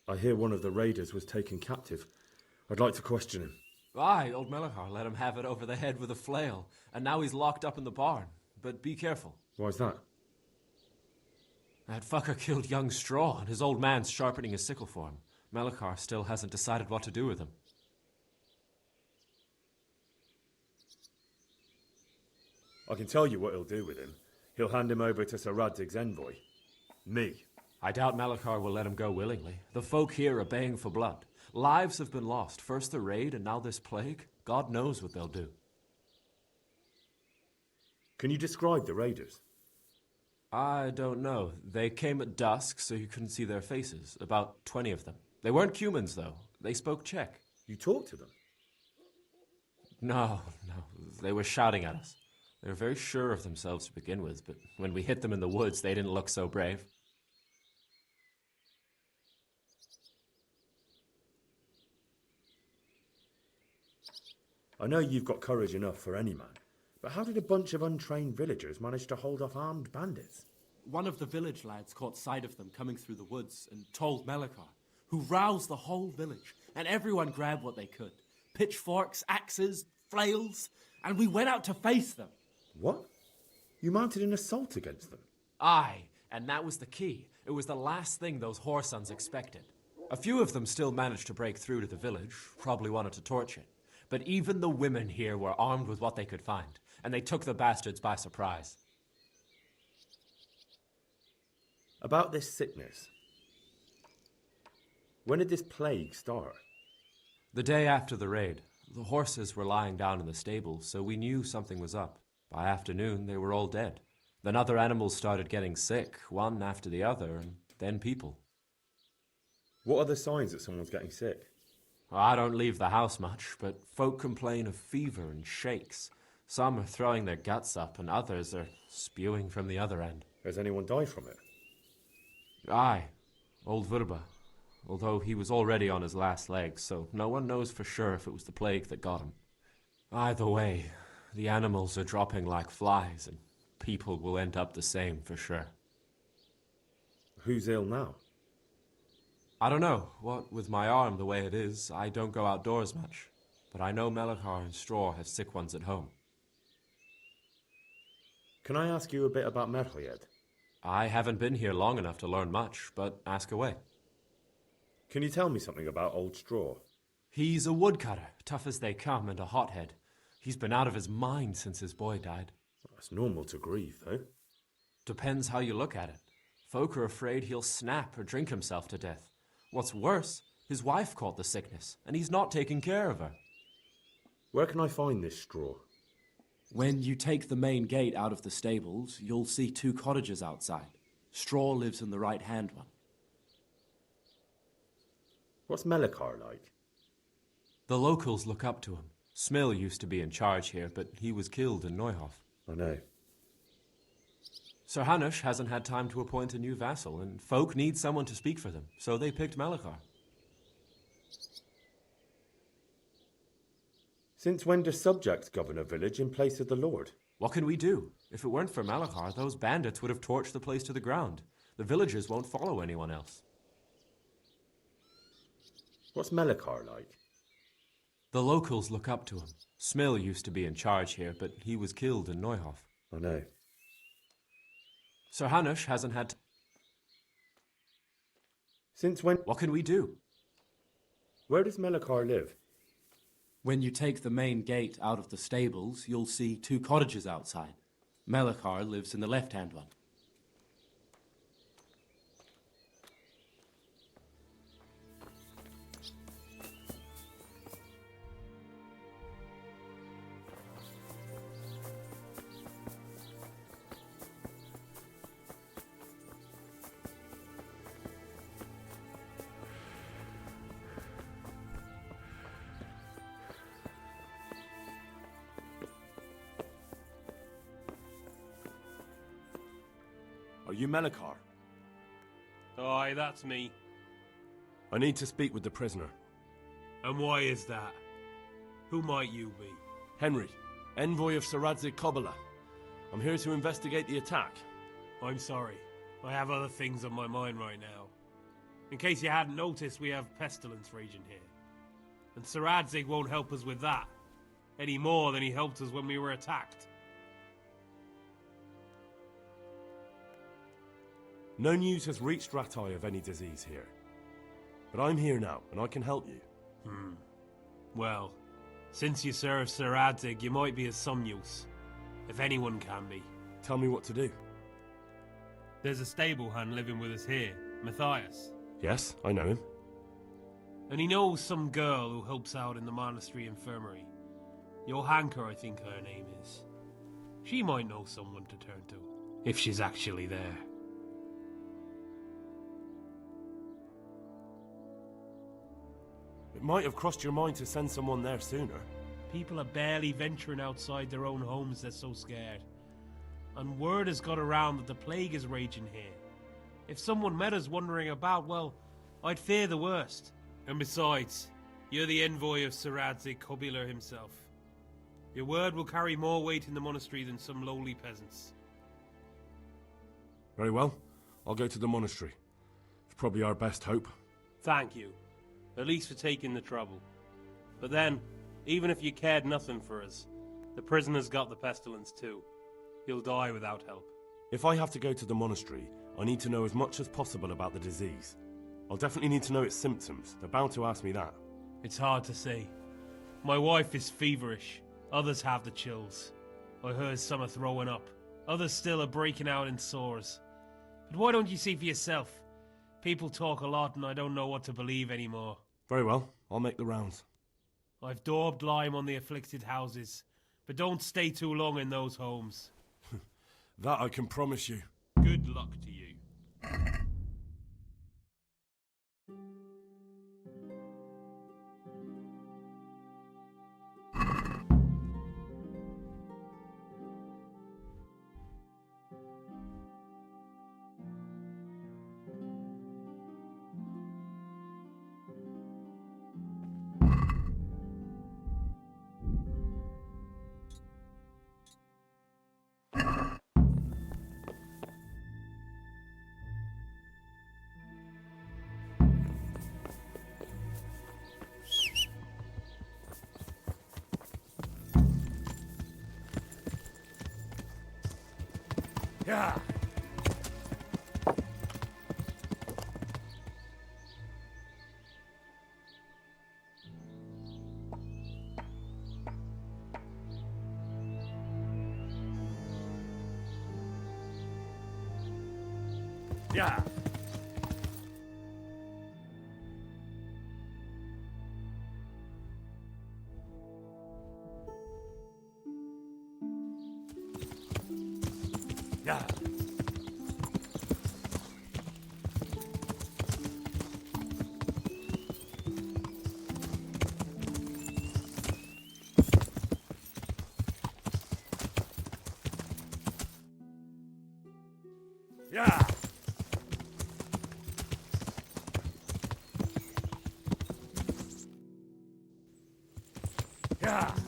I hear one of the raiders was taken captive. I'd like to question him. Aye, old Melikar let him have it over the head with a flail, and now he's locked up in the barn. But be careful. Why's that? That fucker killed young Straw, and his old man's sharpening his sickle for him. Melikar still hasn't decided what to do with him. I can tell you what he'll do with him. He'll hand him over to Sir Radzig's envoy. Me. I doubt Melikar will let him go willingly. The folk here are baying for blood. Lives have been lost. First the raid, and now this plague. God knows what they'll do. Can you describe the raiders? I don't know. They came at dusk, so you couldn't see their faces. About 20 of them. They weren't humans, though. They spoke Czech. You talked to them? No. They were shouting at us. They were very sure of themselves to begin with, but when we hit them in the woods, they didn't look so brave. I know you've got courage enough for any man, but how did a bunch of untrained villagers manage to hold off armed bandits? One of the village lads caught sight of them coming through the woods and told Melikar, who roused the whole village, and everyone grabbed what they could. Pitchforks, axes, flails, and we went out to face them. What? You mounted an assault against them? Aye, and that was the key. It was the last thing those whoresons expected. A few of them still managed to break through to the village, probably wanted to torch it. But even the women here were armed with what they could find, and they took the bastards by surprise. About this sickness. When did this plague start? The day after the raid. The horses were lying down in the stable, so we knew something was up. By afternoon, they were all dead. Then other animals started getting sick, one after the other, and then people. What are the signs that someone's getting sick? I don't leave the house much, but folk complain of fever and shakes. Some are throwing their guts up, and others are spewing from the other end. Has anyone died from it? Aye, old Verba. Although he was already on his last legs, so no one knows for sure if it was the plague that got him. Either way, the animals are dropping like flies, and people will end up the same for sure. Who's ill now? I don't know. What with my arm the way it is, I don't go outdoors much. But I know Melikar and Straw have sick ones at home. Can I ask you a bit about Merlied? I haven't been here long enough to learn much, but ask away. Can you tell me something about Old Straw? He's a woodcutter, tough as they come, and a hothead. He's been out of his mind since his boy died. That's normal to grieve, though. Depends how you look at it. Folk are afraid he'll snap or drink himself to death. What's worse, his wife caught the sickness, and he's not taking care of her. Where can I find this Straw? When you take the main gate out of the stables, you'll see 2 cottages outside. Straw lives in the right-hand one. What's Melikar like? The locals look up to him. Smill used to be in charge here, but he was killed in Neuhof. I know. Sir Hanush hasn't had time to appoint a new vassal, and folk need someone to speak for them, so they picked Melikar. Since when do subjects govern a village in place of the Lord? What can we do? If it weren't for Melikar, those bandits would have torched the place to the ground. The villagers won't follow anyone else. What's Melikar like? The locals look up to him. Smill used to be in charge here, but he was killed in Neuhof. I know. Sir Hanush hasn't had... Since when... What can we do? Where does Melikar live? When you take the main gate out of the stables, you'll see 2 cottages outside. Melikar lives in the left-hand one. Are you Melikar? Aye, that's me. I need to speak with the prisoner. And why is that? Who might you be? Henry, envoy of Sir Radzig Kobyla. I'm here to investigate the attack. I'm sorry. I have other things on my mind right now. In case you hadn't noticed, we have pestilence raging here. And Sir Radzig won't help us with that, any more than he helped us when we were attacked. No news has reached Ratai of any disease here. But I'm here now, and I can help you. Well, since you serve Sir Adzig, you might be of some use. If anyone can be. Tell me what to do. There's a stable hand living with us here, Matthias. Yes, I know him. And he knows some girl who helps out in the monastery infirmary. Johanka, I think her name is. She might know someone to turn to, if she's actually there. It might have crossed your mind to send someone there sooner. People are barely venturing outside their own homes, they're so scared. And word has got around that the plague is raging here. If someone met us wandering about, well, I'd fear the worst. And besides, you're the envoy of Sir Adzig Kobyler himself. Your word will carry more weight in the monastery than some lowly peasants. Very well. I'll go to the monastery. It's probably our best hope. Thank you. At least for taking the trouble. But then, even if you cared nothing for us, the prisoner's got the pestilence too. He'll die without help. If I have to go to the monastery, I need to know as much as possible about the disease. I'll definitely need to know its symptoms. They're bound to ask me that. It's hard to say. My wife is feverish. Others have the chills. I heard some are throwing up. Others still are breaking out in sores. But why don't you see for yourself? People talk a lot and I don't know what to believe anymore. Very well. I'll make the rounds. I've daubed lime on the afflicted houses, but don't stay too long in those homes. That I can promise you. Good luck to you. Yeah. Yeah. Yeah. Yeah. Yeah.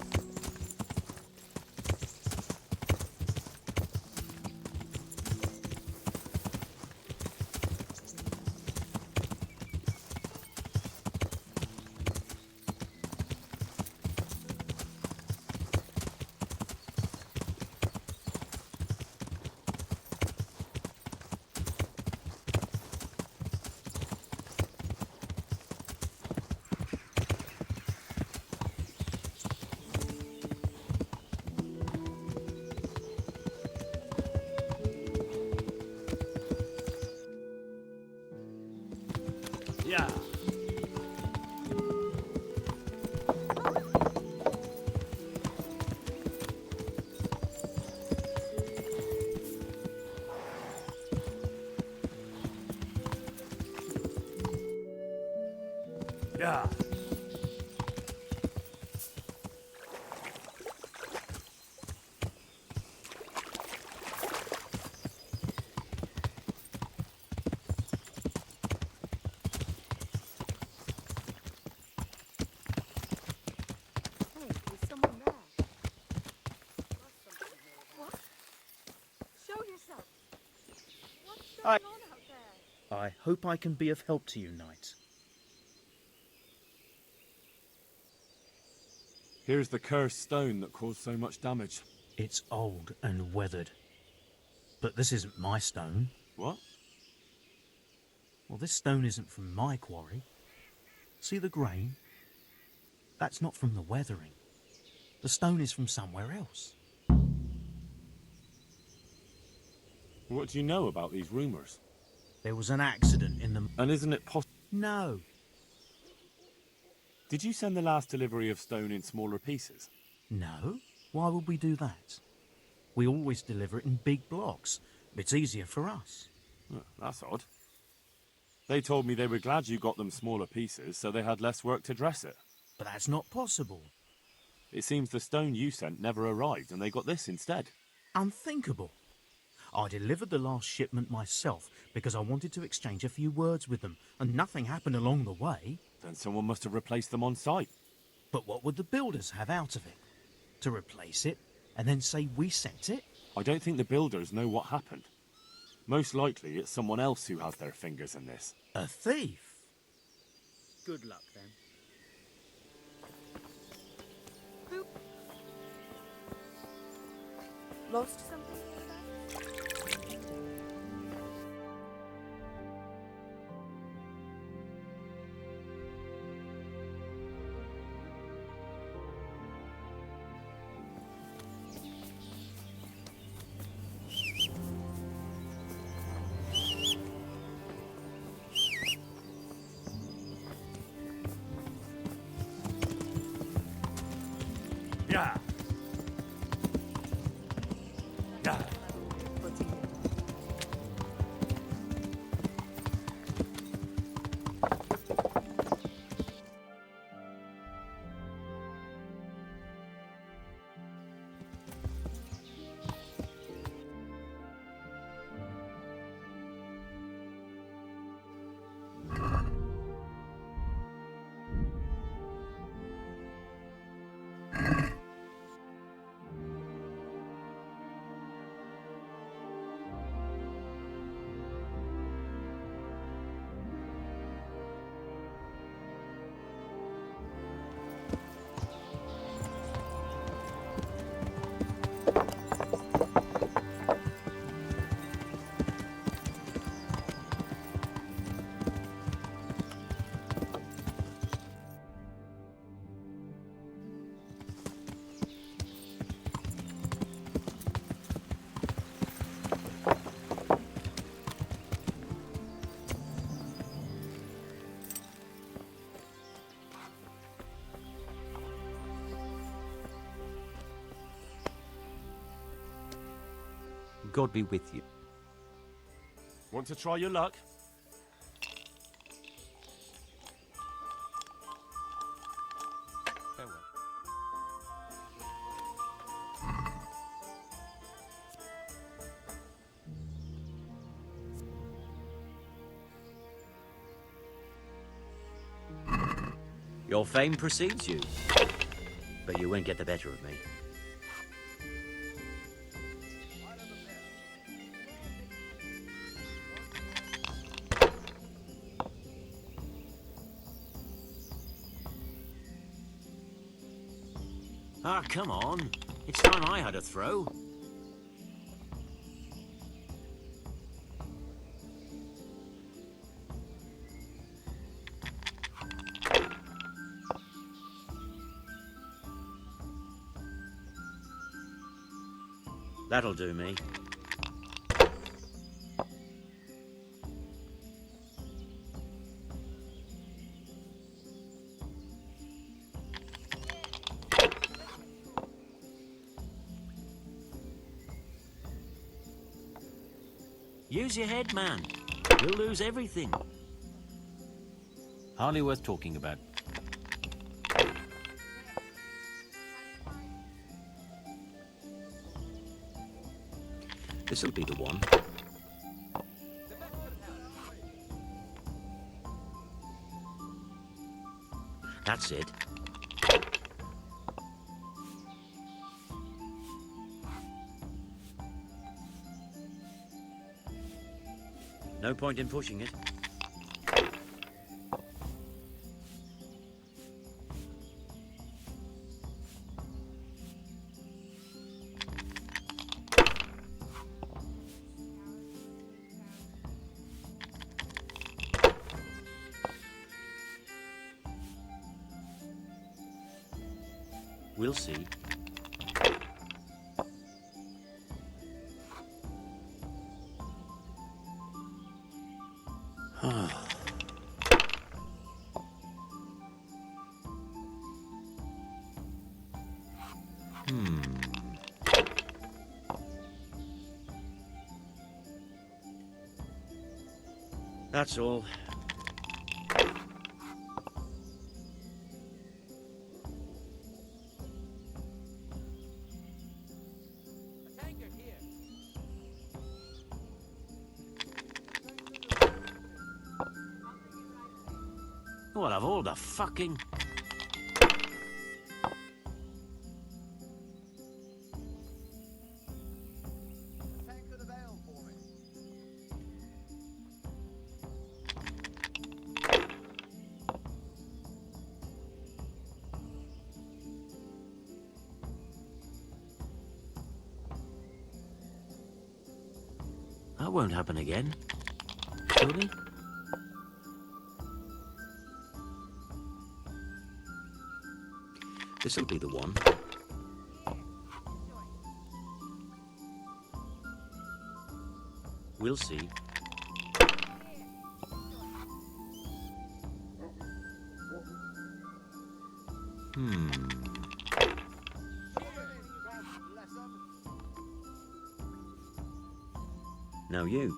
Yeah. Yeah. I hope I can be of help to you, knight. Here's the cursed stone that caused so much damage. It's old and weathered. But this isn't my stone. What? Well, this stone isn't from my quarry. See the grain? That's not from the weathering. The stone is from somewhere else. What do you know about these rumours? There was an accident in the... And isn't it possible? No. Did you send the last delivery of stone in smaller pieces? No. Why would we do that? We always deliver it in big blocks. It's easier for us. Oh, that's odd. They told me they were glad you got them smaller pieces, so they had less work to dress it. But that's not possible. It seems the stone you sent never arrived, and they got this instead. Unthinkable. I delivered the last shipment myself because I wanted to exchange a few words with them, and nothing happened along the way. Then someone must have replaced them on site. But what would the builders have out of it? To replace it, and then say we sent it? I don't think the builders know what happened. Most likely it's someone else who has their fingers in this. A thief? Good luck, then. Lost something? Yeah. Yeah. God be with you. Want to try your luck? Farewell. Your fame precedes you, but you won't get the better of me. Ah, come on. It's time I had a throw. That'll do me. Use your head, man. You'll lose everything. Hardly worth talking about. This'll be the one. That's it. No point in pushing it. We'll see. That's all. Well, of all the fucking... That won't happen again. Surely? This'll be the one. We'll see. Now you.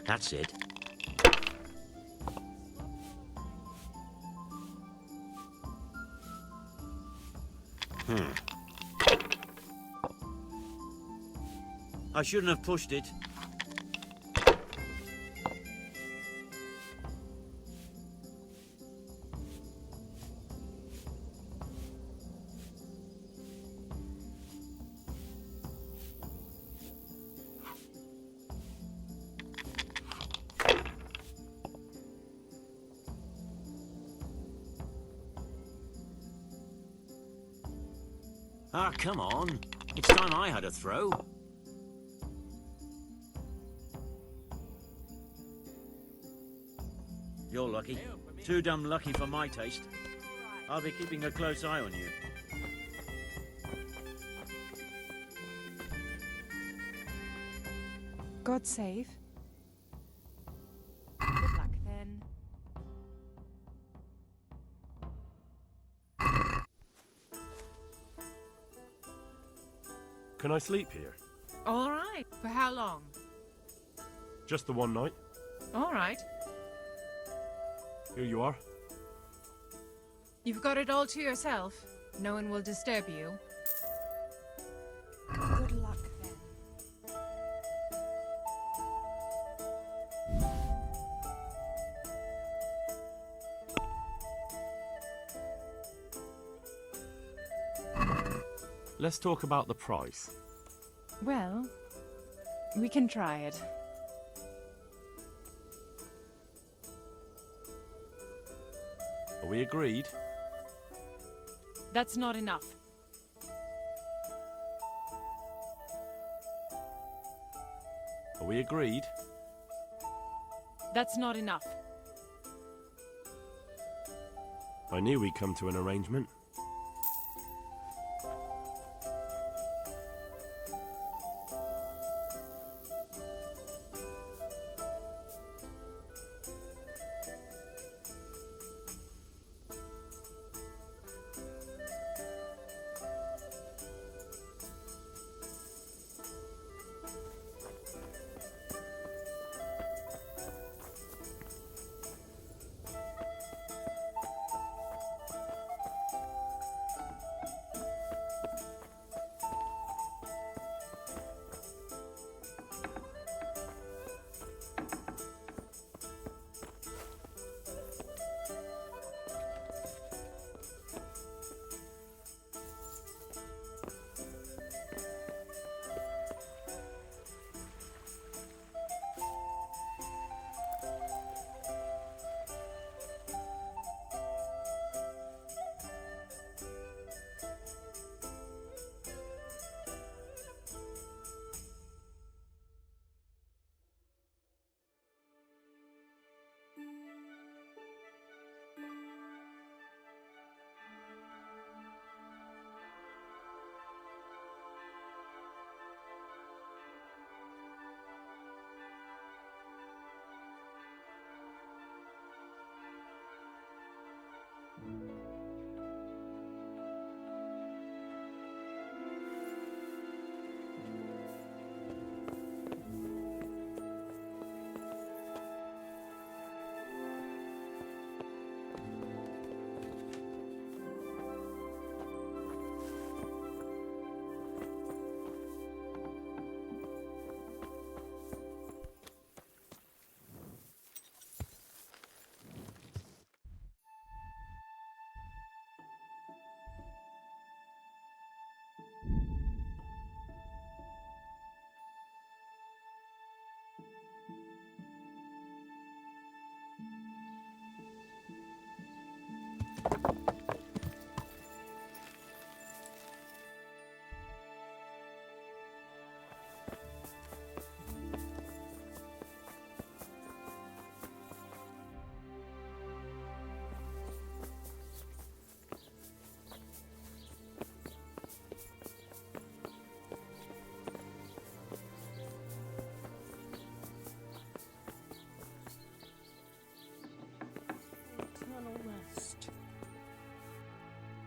That's it. I shouldn't have pushed it. Ah, come on. It's time I had a throw. You're lucky. Too damn lucky for my taste. I'll be keeping a close eye on you. God save. Good luck then. Can I sleep here? All right. For how long? Just the one night. All right. Here you are. You've got it all to yourself. No one will disturb you. Good luck then. Let's talk about the price. Well, we can try it. Are we agreed? That's not enough. Are we agreed? That's not enough. I knew we'd come to an arrangement.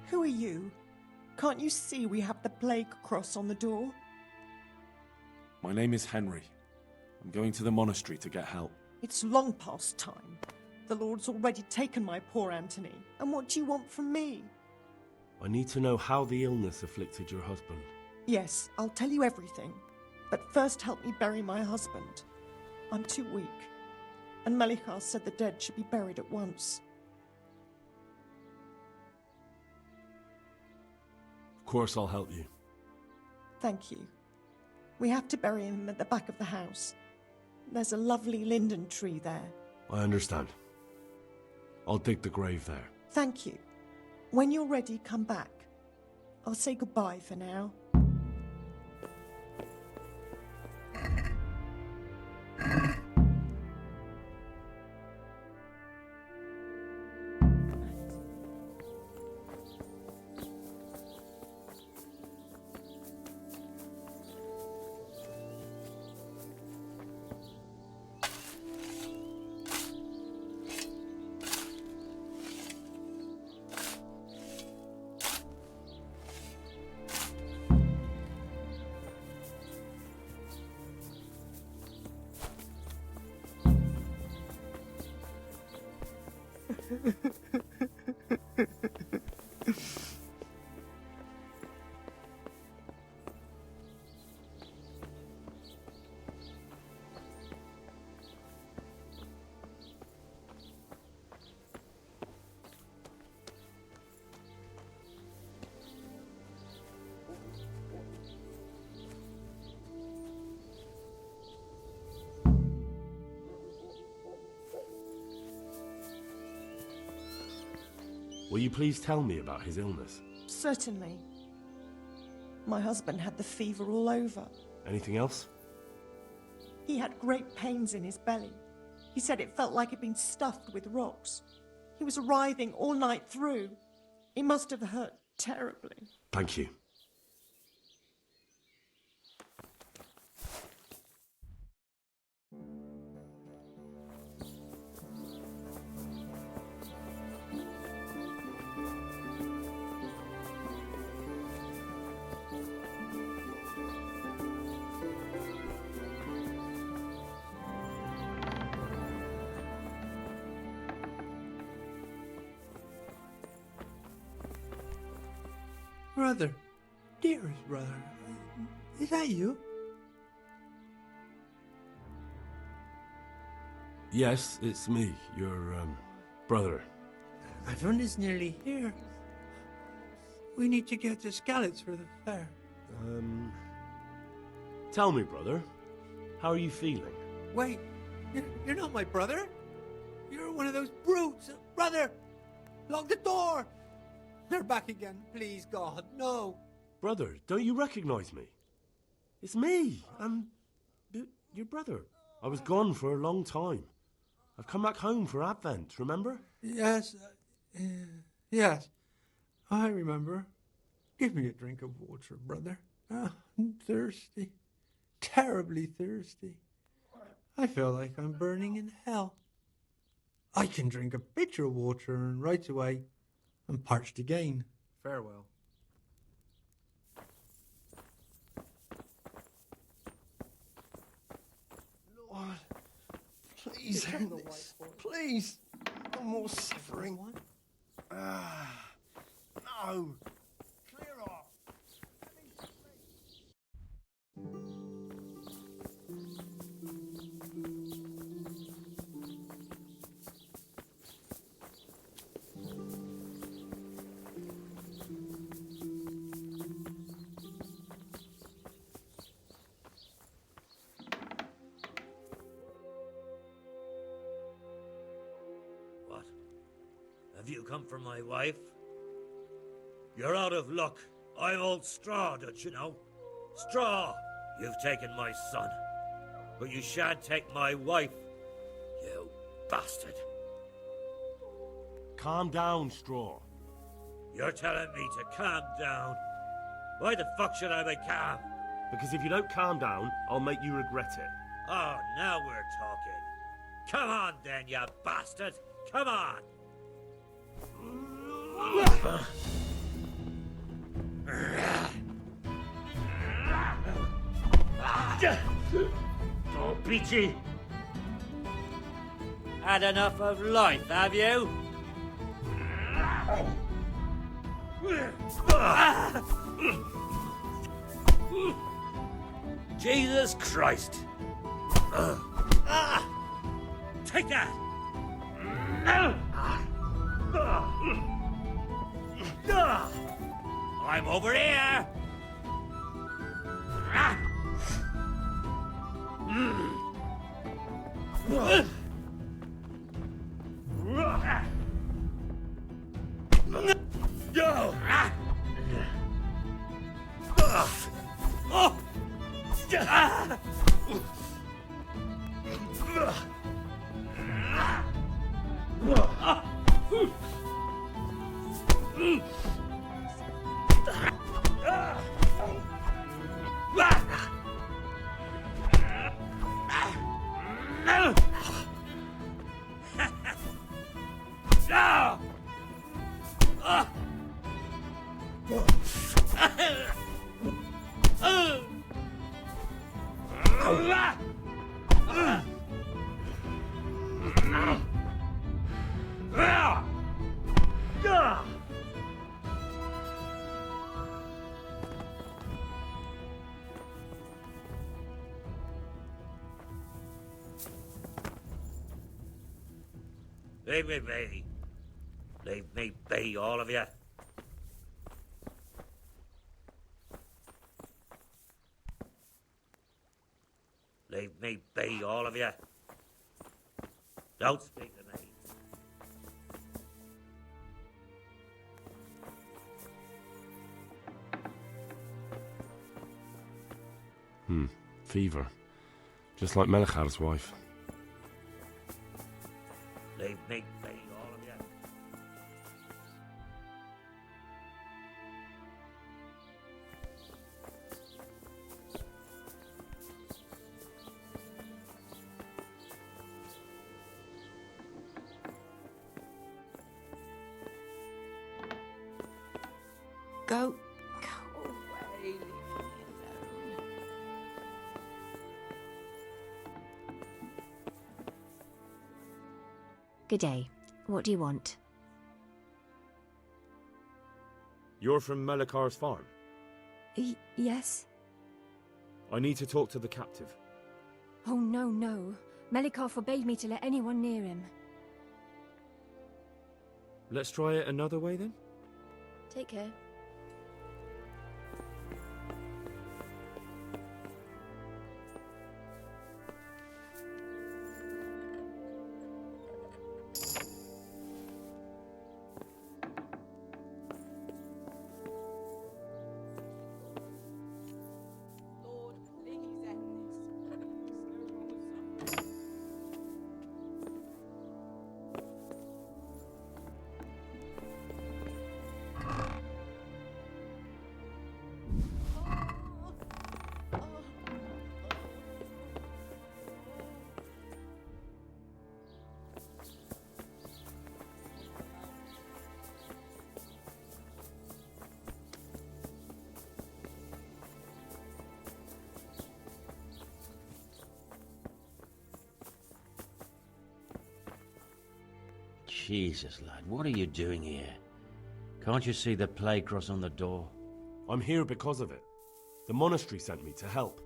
Who are you? Can't you see we have the plague cross on the door? My name is Henry. I'm going to the monastery to get help. It's long past time. The Lord's already taken my poor Anthony. And what do you want from me? I need to know how the illness afflicted your husband. Yes, I'll tell you everything. But first help me bury my husband. I'm too weak. And Melichar said the dead should be buried at once. Of course I'll help you. Thank you. We have to bury him at the back of the house. There's a lovely linden tree there. I understand. I'll dig the grave there. Thank you. When you're ready, come back. I'll say goodbye for now. Will you please tell me about his illness? Certainly. My husband had the fever all over. Anything else? He had great pains in his belly. He said it felt like it'd been stuffed with rocks. He was writhing all night through. It must have hurt terribly. Thank you. Brother, dearest brother, is that you? Yes, it's me, your, brother. My friend is nearly here. We need to get to Skalitz for the fair. Tell me, brother, how are you feeling? Wait, you're not my brother? You're one of those brutes! Brother! Lock the door! They're back again, please God, no! Brother, don't you recognize me? It's me, I'm your brother. I was gone for a long time. I've come back home for Advent, remember? Yes, yes, I remember. Give me a drink of water, brother. I'm thirsty, terribly thirsty. I feel like I'm burning in hell. I can drink a pitcher of water and right away and parched again. Farewell. Lord, please end this. Please. No more suffering. No. Clear off. What? Have you come for my wife? You're out of luck. I'm old Straw, don't you know? Straw! You've taken my son. But you shan't take my wife, you bastard. Calm down, Straw. You're telling me to calm down? Why the fuck should I be calm? Because if you don't calm down, I'll make you regret it. Oh, now we're talking. Come on then, you bastard! Come on! Oh, Peachy! Had enough of life, have you? Jesus Christ! Take that! I'm over here! Leave me be. Leave me be, all of you. Leave me be, all of you. Don't speak to me. Fever. Just like Melichar's wife. Leave me be, all of you. Go away, leave me alone. Good day. What do you want? You're from Melichar's farm? Yes? I need to talk to the captive. Oh, no. Melichar forbade me to let anyone near him. Let's try it another way then? Take care. Jesus, lad, what are you doing here? Can't you see the plague cross on the door? I'm here because of it. The monastery sent me to help.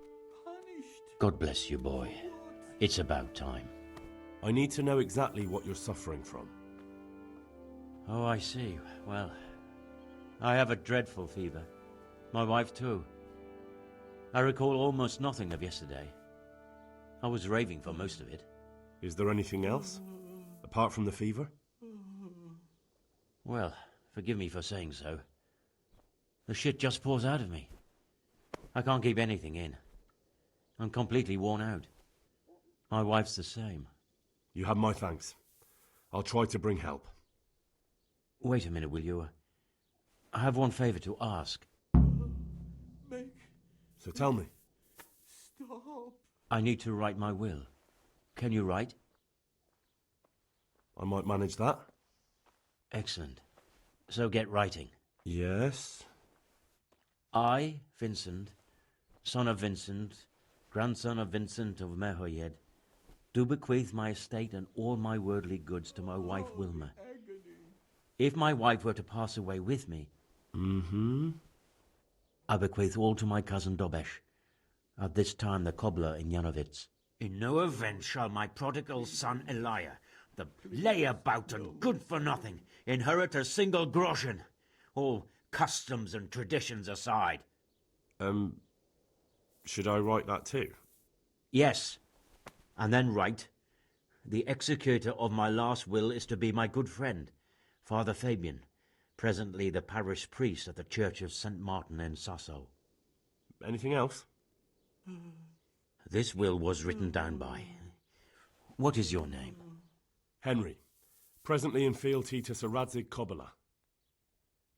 God bless you, boy. It's about time. I need to know exactly what you're suffering from. Oh, I see. Well, I have a dreadful fever. My wife, too. I recall almost nothing of yesterday. I was raving for most of it. Is there anything else? Apart from the fever? Well, forgive me for saying so. The shit just pours out of me. I can't keep anything in. I'm completely worn out. My wife's the same. You have my thanks. I'll try to bring help. Wait a minute, will you? I have one favor to ask. So tell me. Stop. I need to write my will. Can you write? I might manage that. Excellent. So get writing. Yes? I, Vincent, son of Vincent, grandson of Vincent of Merhoyed, do bequeath my estate and all my worldly goods to my wife Wilma. If my wife were to pass away with me, I bequeath all to my cousin Dobesh, at this time the cobbler in Janovitz. In no event shall my prodigal son Elia, the layabout and good-for-nothing, inherit a single groschen, all customs and traditions aside. Should I write that too? Yes, and then write, the executor of my last will is to be my good friend, Father Fabian, presently the parish priest at the Church of St. Martin in Sasso. Anything else? This will was written down by... What is your name? Henry, presently in fealty to Sir Radzig Kobyla.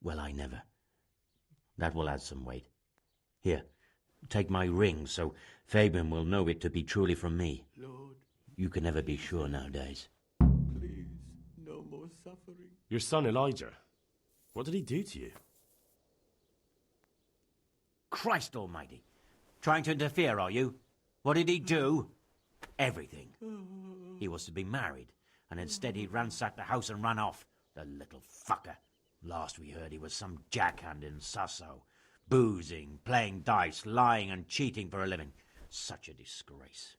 Well, I never. That will add some weight. Here, take my ring, so Fabian will know it to be truly from me. Lord, you can never be sure nowadays. please, no more suffering. Your son Elijah, what did he do to you? Christ almighty! Trying to interfere, are you? What did he do? Everything. He was to be married, and instead he ransacked the house and ran off. The little fucker. Last we heard he was some jackhand in Sasso. Boozing, playing dice, lying and cheating for a living. Such a disgrace.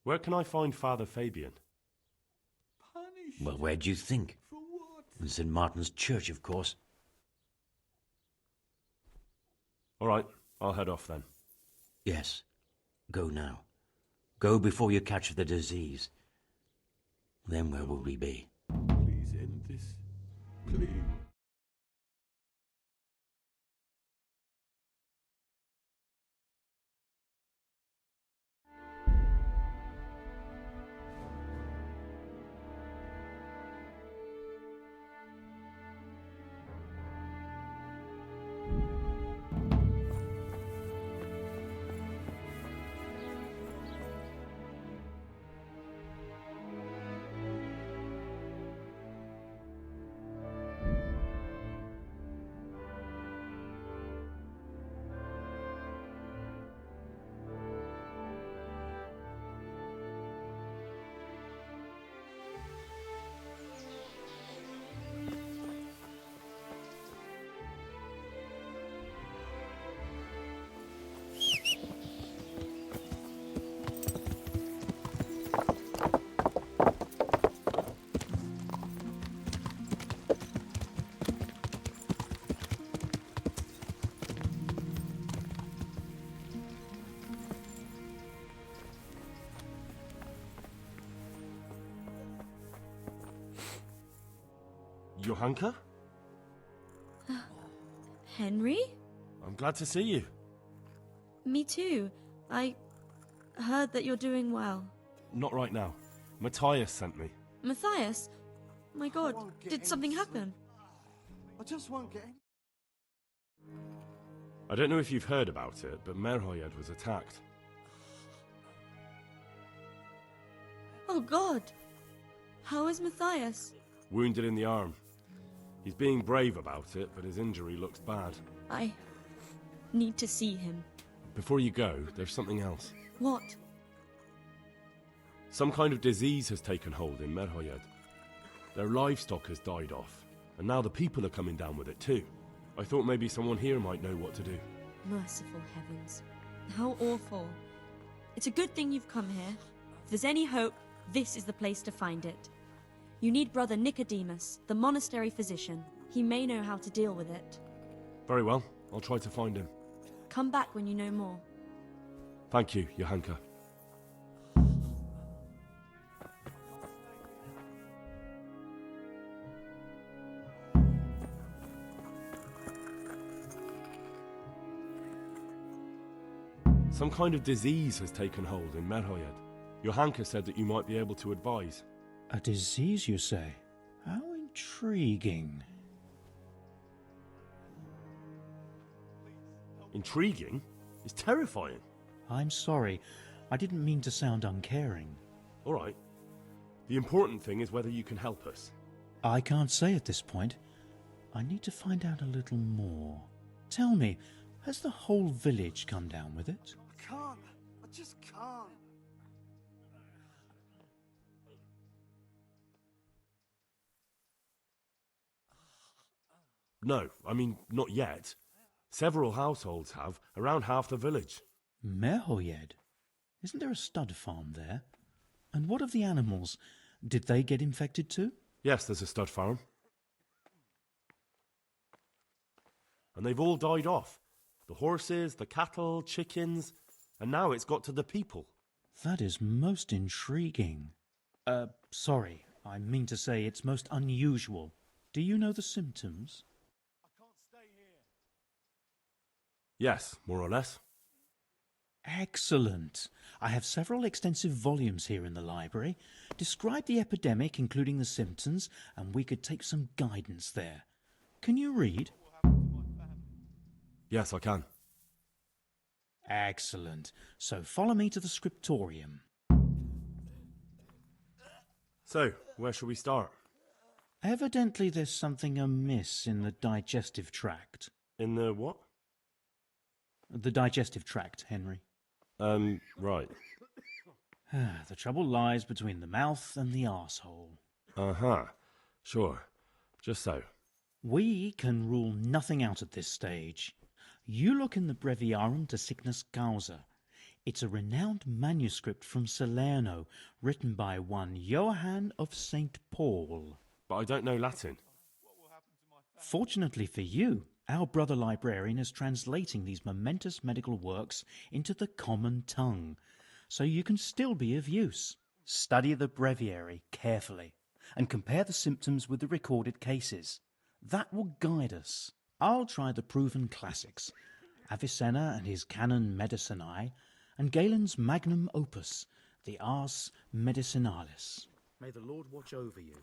Where can I find Father Fabian? Well, where do you think? For what? In St. Martin's Church, of course. All right, I'll head off then. Yes. Go now. Go before you catch the disease. Then where will we be? Please end this. Please. Johanka? Henry? I'm glad to see you. Me too. I heard that you're doing well. Not right now. Matthias sent me. Matthias? My god, did something happen? I just won't get in. I don't know if you've heard about it, but Merhoyed was attacked. Oh God! How is Matthias? Wounded in the arm. He's being brave about it, but his injury looks bad. I need to see him. Before you go, there's something else. What? Some kind of disease has taken hold in Merhoyed. Their livestock has died off, and now the people are coming down with it too. I thought maybe someone here might know what to do. Merciful heavens. How awful. It's a good thing you've come here. If there's any hope, this is the place to find it. You need Brother Nicodemus, the monastery physician. He may know how to deal with it. Very well, I'll try to find him. Come back when you know more. Thank you, Johanka. Some kind of disease has taken hold in Merhoyed. Johanka said that you might be able to advise. A disease, you say? How intriguing. Intriguing? It's terrifying. I'm sorry. I didn't mean to sound uncaring. All right. The important thing is whether you can help us. I can't say at this point. I need to find out a little more. Tell me, has the whole village come down with it? I can't. I just can't. No, I mean, not yet. Several households have, around half the village. Merhoyed? Isn't there a stud farm there? And what of the animals? Did they get infected too? Yes, there's a stud farm. And they've all died off. The horses, the cattle, chickens, and now it's got to the people. That is most intriguing. Sorry, I mean to say it's most unusual. Do you know the symptoms? Yes, more or less. Excellent. I have several extensive volumes here in the library. Describe the epidemic, including the symptoms, and we could take some guidance there. Can you read? Yes, I can. Excellent. So follow me to the scriptorium. So, where shall we start? Evidently there's something amiss in the digestive tract. In the what? The digestive tract, Henry. Right. The trouble lies between the mouth and the arsehole. Uh-huh. Sure. Just so. We can rule nothing out at this stage. You look in the Breviarum de Sickness Causa. It's a renowned manuscript from Salerno, written by one Johann of St. Paul. But I don't know Latin. Fortunately for you, our brother librarian is translating these momentous medical works into the common tongue, so you can still be of use. Study the breviary carefully and compare the symptoms with the recorded cases. That will guide us. I'll try the proven classics, Avicenna and his Canon Medicinae, and Galen's magnum opus, the Ars Medicinalis. May the Lord watch over you.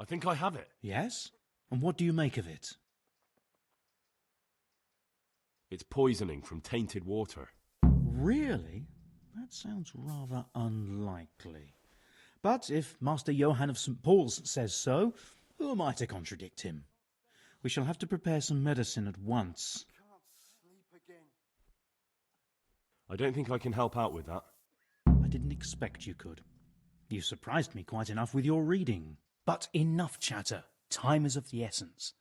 I think I have it. Yes? And what do you make of it? It's poisoning from tainted water. Really? That sounds rather unlikely. But if Master Johann of St. Paul's says so, who am I to contradict him? We shall have to prepare some medicine at once. I don't think I can help out with that. I didn't expect you could. You surprised me quite enough with your reading. But enough chatter. Time is of the essence.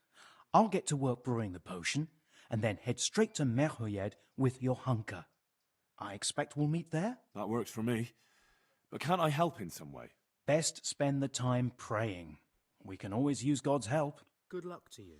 I'll get to work brewing the potion, and then head straight to Merhoyed with your hunker. I expect we'll meet there? That works for me. But can't I help in some way? Best spend the time praying. We can always use God's help. Good luck to you.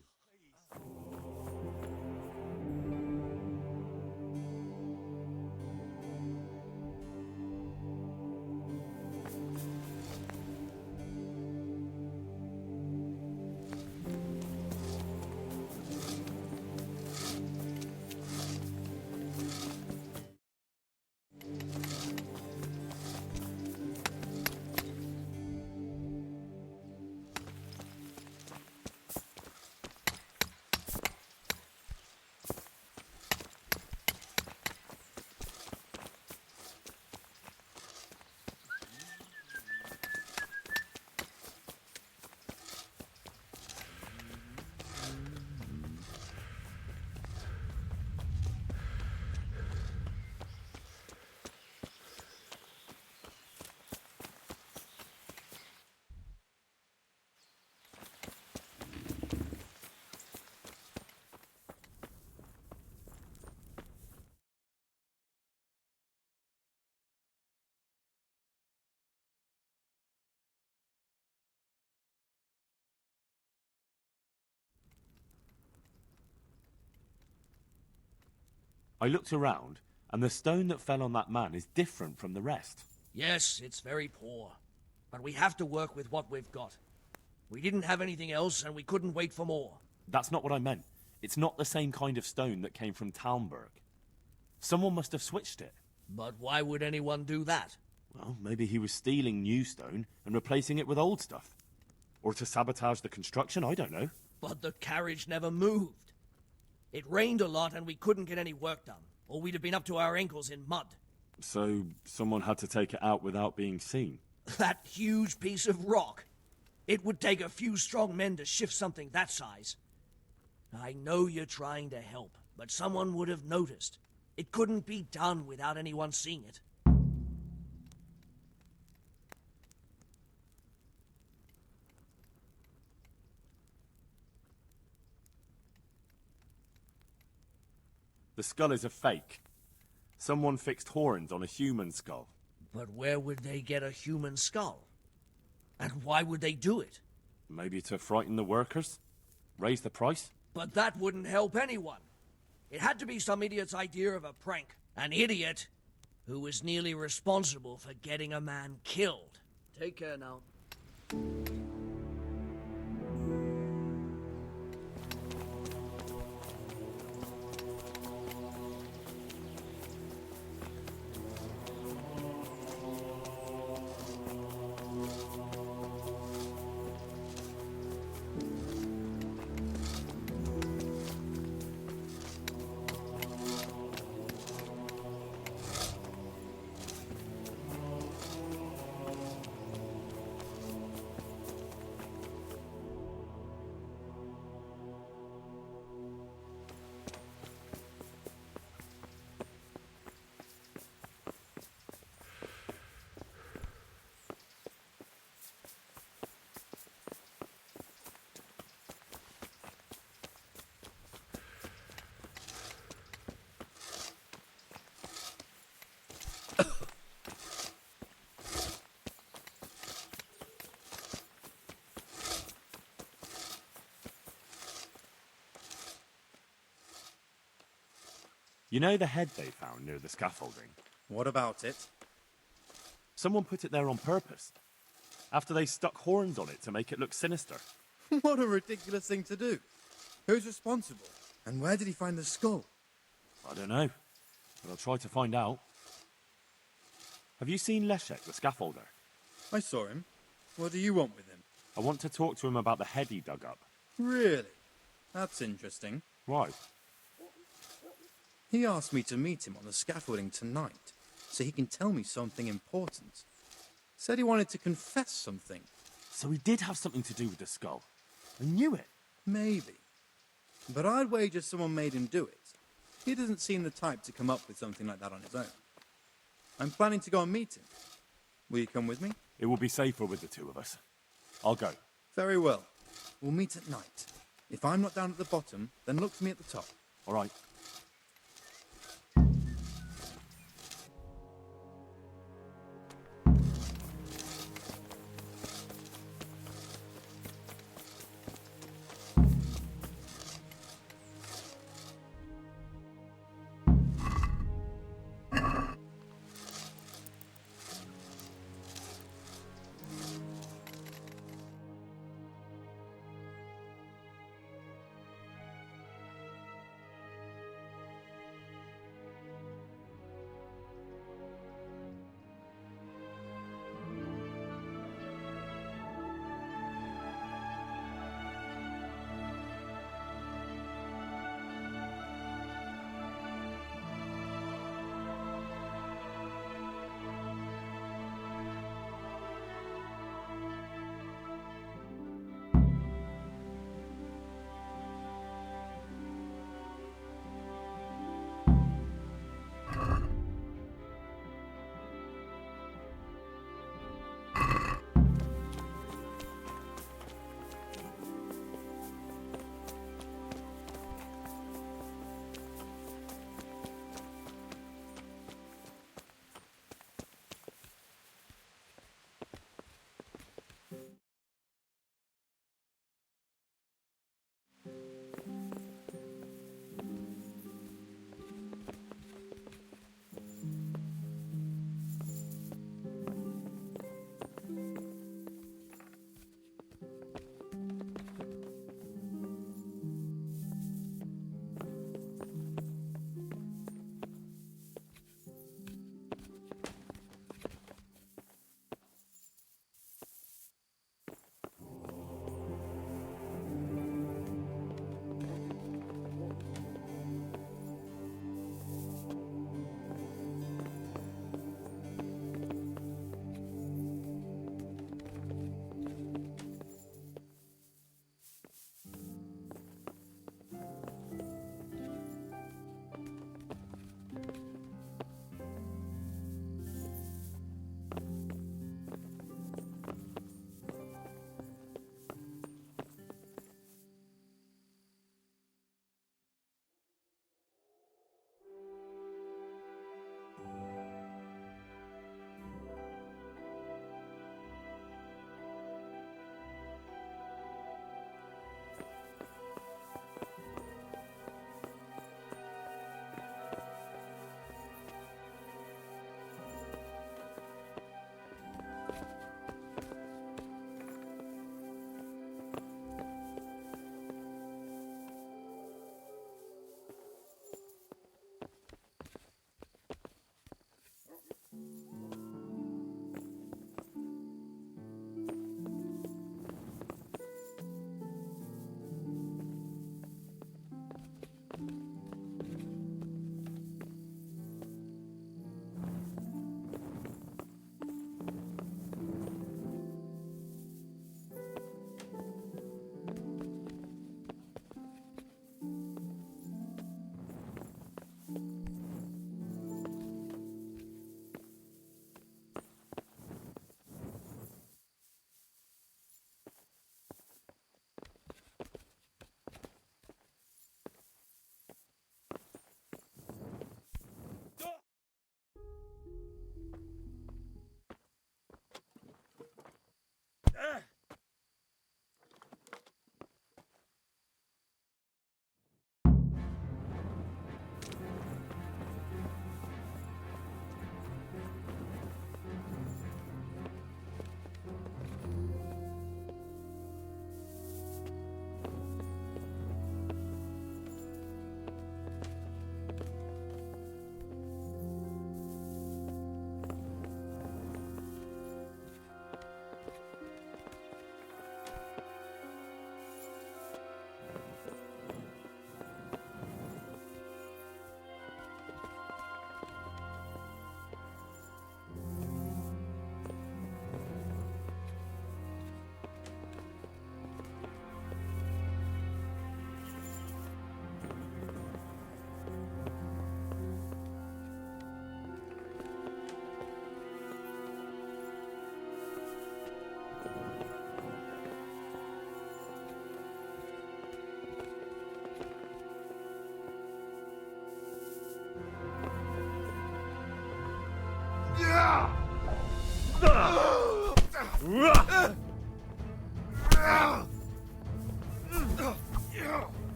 I looked around, and the stone that fell on that man is different from the rest. Yes, it's very poor. But we have to work with what we've got. We didn't have anything else, and we couldn't wait for more. That's not what I meant. It's not the same kind of stone that came from Talmberg. Someone must have switched it. But why would anyone do that? Well, maybe he was stealing new stone and replacing it with old stuff. Or to sabotage the construction, I don't know. But the carriage never moved. It rained a lot and we couldn't get any work done, or we'd have been up to our ankles in mud. So someone had to take it out without being seen. That huge piece of rock. It would take a few strong men to shift something that size. I know you're trying to help, but someone would have noticed. It couldn't be done without anyone seeing it. The skull is a fake. Someone fixed horns on a human skull. But where would they get a human skull? And why would they do it? Maybe to frighten the workers? Raise the price? But that wouldn't help anyone. It had to be some idiot's idea of a prank. An idiot who was nearly responsible for getting a man killed. Take care now. You know the head they found near the scaffolding? What about it? Someone put it there on purpose. After they stuck horns on it to make it look sinister. What a ridiculous thing to do. Who's responsible? And where did he find the skull? I don't know, but I'll try to find out. Have you seen Leszek, the scaffolder? I saw him. What do you want with him? I want to talk to him about the head he dug up. Really? That's interesting. Why? He asked me to meet him on the scaffolding tonight, so he can tell me something important. Said he wanted to confess something. So he did have something to do with the skull. I knew it. Maybe. But I'd wager someone made him do it. He doesn't seem the type to come up with something like that on his own. I'm planning to go and meet him. Will you come with me? It will be safer with the two of us. I'll go. Very well. We'll meet at night. If I'm not down at the bottom, then look for me at the top. All right.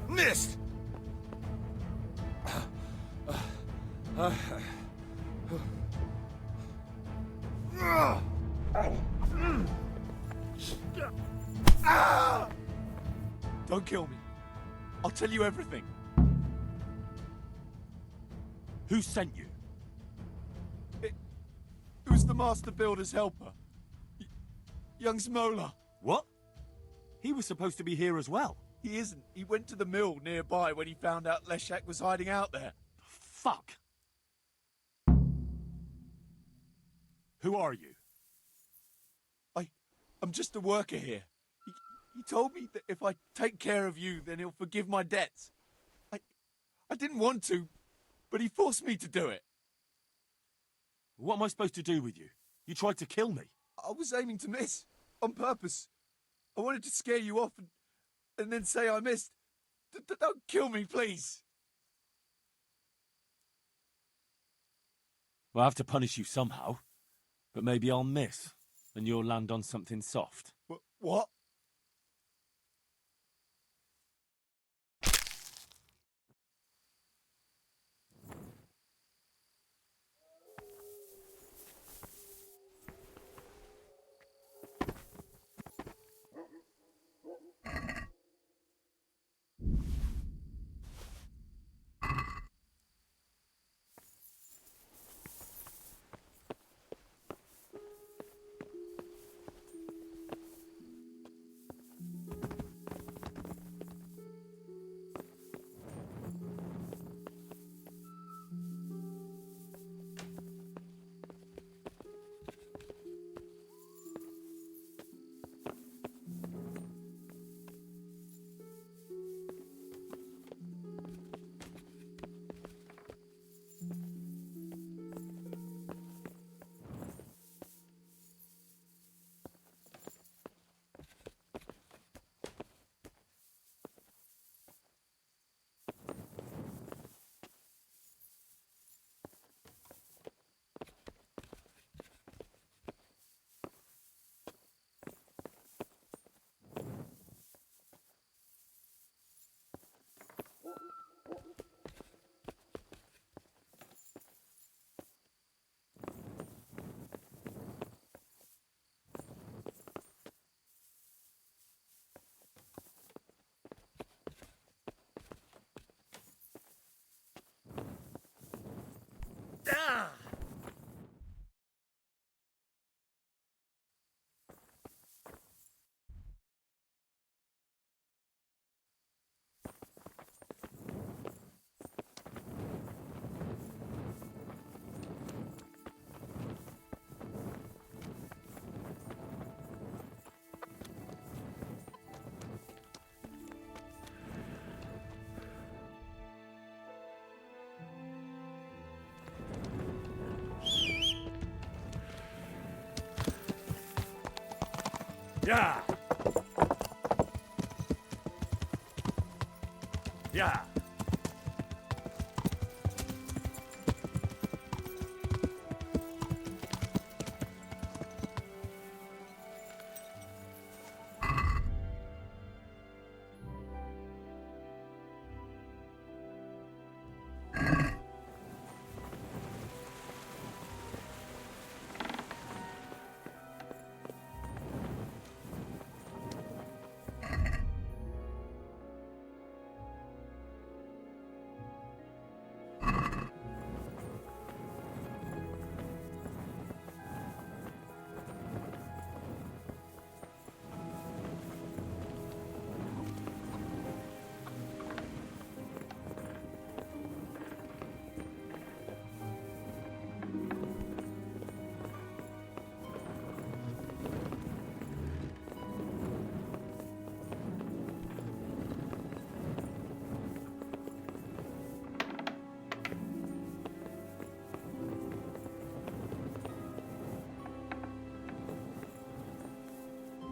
Missed! Don't kill me. I'll tell you everything. Who sent you? It was the Master Builder's helper. Young Smola. What? He was supposed to be here as well. He isn't. He went to the mill nearby when he found out Leshak was hiding out there. Fuck. Who are you? I'm just a worker here. He told me that if I take care of you, then he'll forgive my debts. I didn't want to, but he forced me to do it. What am I supposed to do with you? You tried to kill me. I was aiming to miss, on purpose. I wanted to scare you off and then say I missed. Don't kill me, please. I'll have to punish you somehow. But maybe I'll miss, and you'll land on something soft. What? Yeah. Yeah.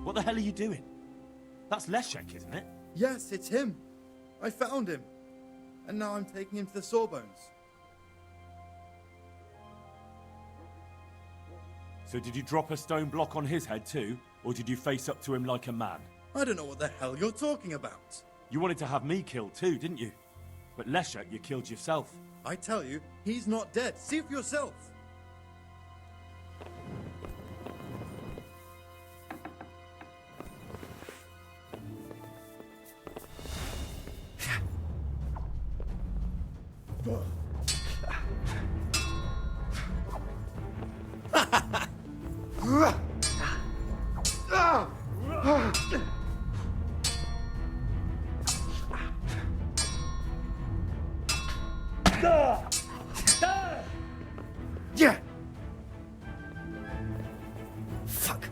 What the hell are you doing? That's Leshek, isn't it? Yes, it's him. I found him. And now I'm taking him to the Sawbones. So did you drop a stone block on his head too, or did you face up to him like a man? I don't know what the hell you're talking about. You wanted to have me killed too, didn't you? But Lesher, you killed yourself. I tell you, he's not dead. See for yourself. Yeah. Fuck.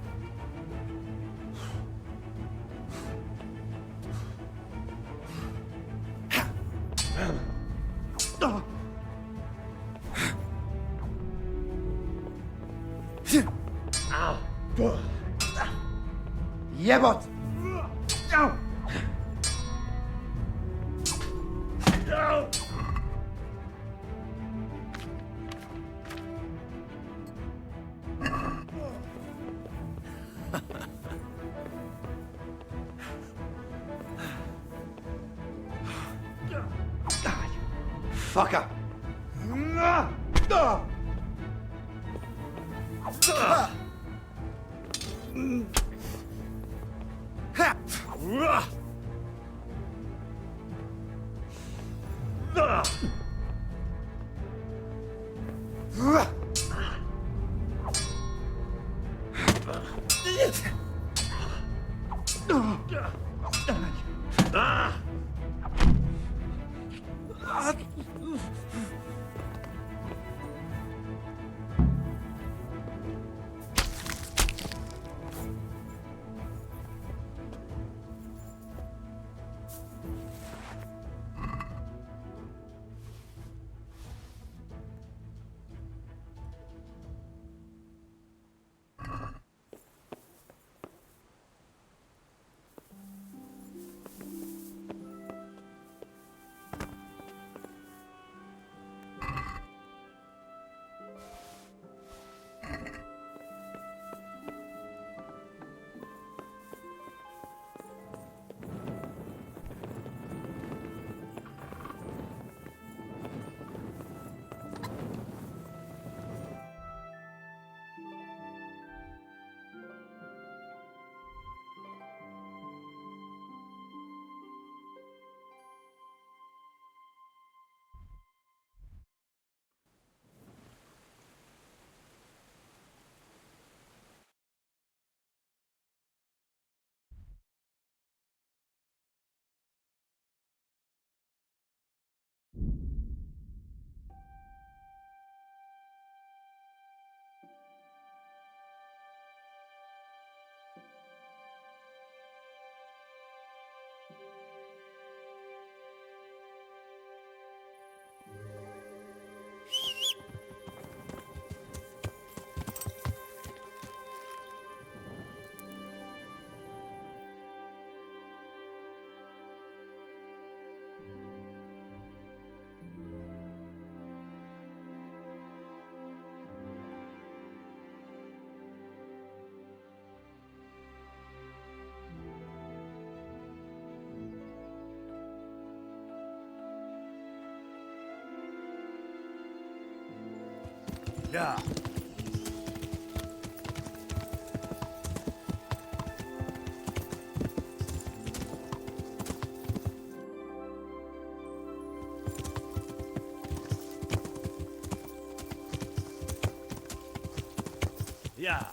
Jebot! Fucker! Yeah. Yeah.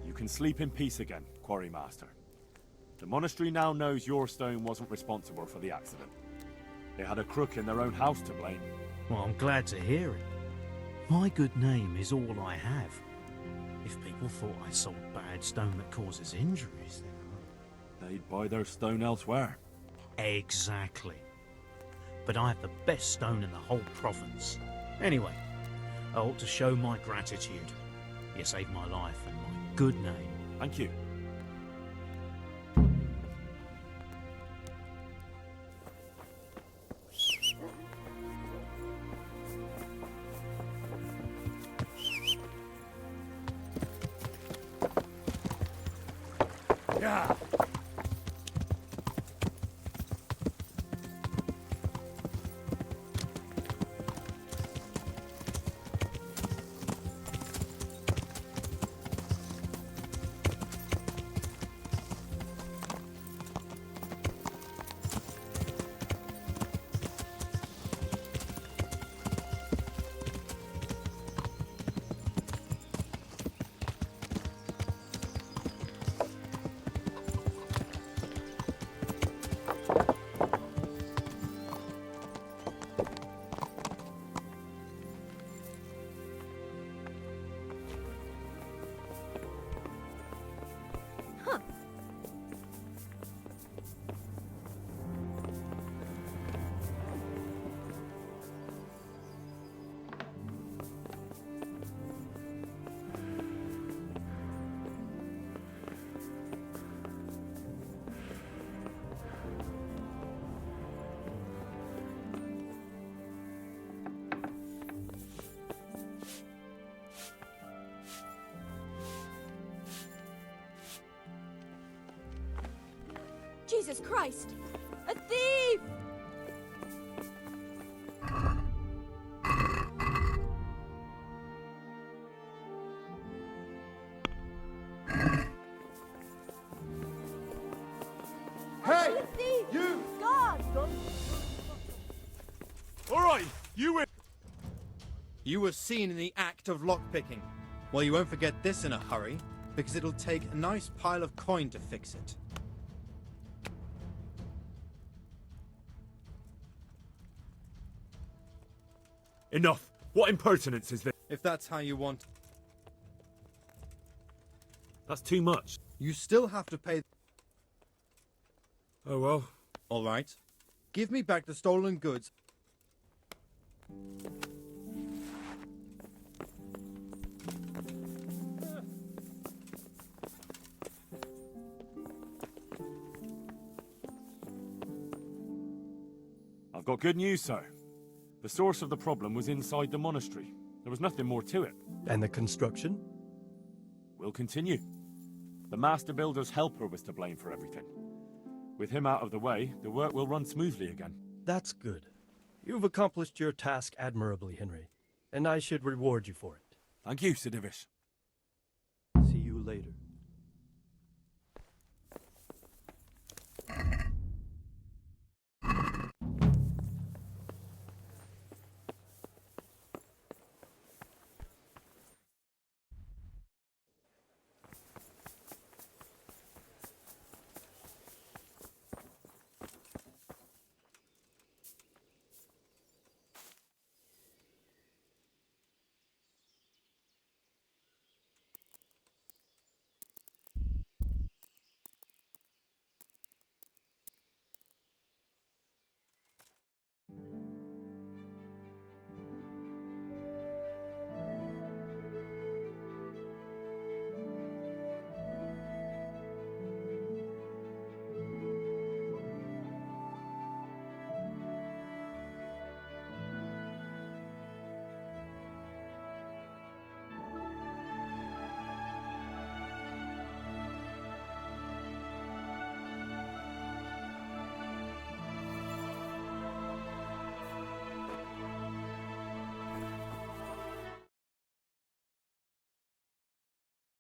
You can sleep in peace again, Quarrymaster. The monastery now knows your stone wasn't responsible for the accident. They had a crook in their own house to blame. Well, I'm glad to hear it. My good name is all I have. If people thought I sold bad stone that causes injuries, then... They'd buy their stone elsewhere. Exactly. But I have the best stone in the whole province. Anyway, I ought to show my gratitude. You saved my life and my good name. Thank you. Yeah. Jesus Christ! A thief! Hey! A thief! You! God! All right, you in. You were seen in the act of lockpicking. Well, you won't forget this in a hurry, because it'll take a nice pile of coin to fix it. Enough! What impertinence is this? If that's how you want. That's too much. You still have to pay. Oh well. All right. Give me back the stolen goods. I've got good news, sir. The source of the problem was inside the monastery. There was nothing more to it. And the construction? We'll continue. The master builder's helper was to blame for everything. With him out of the way, the work will run smoothly again. That's good. You've accomplished your task admirably, Henry, and I should reward you for it. Thank you, Sir Divish. See you later.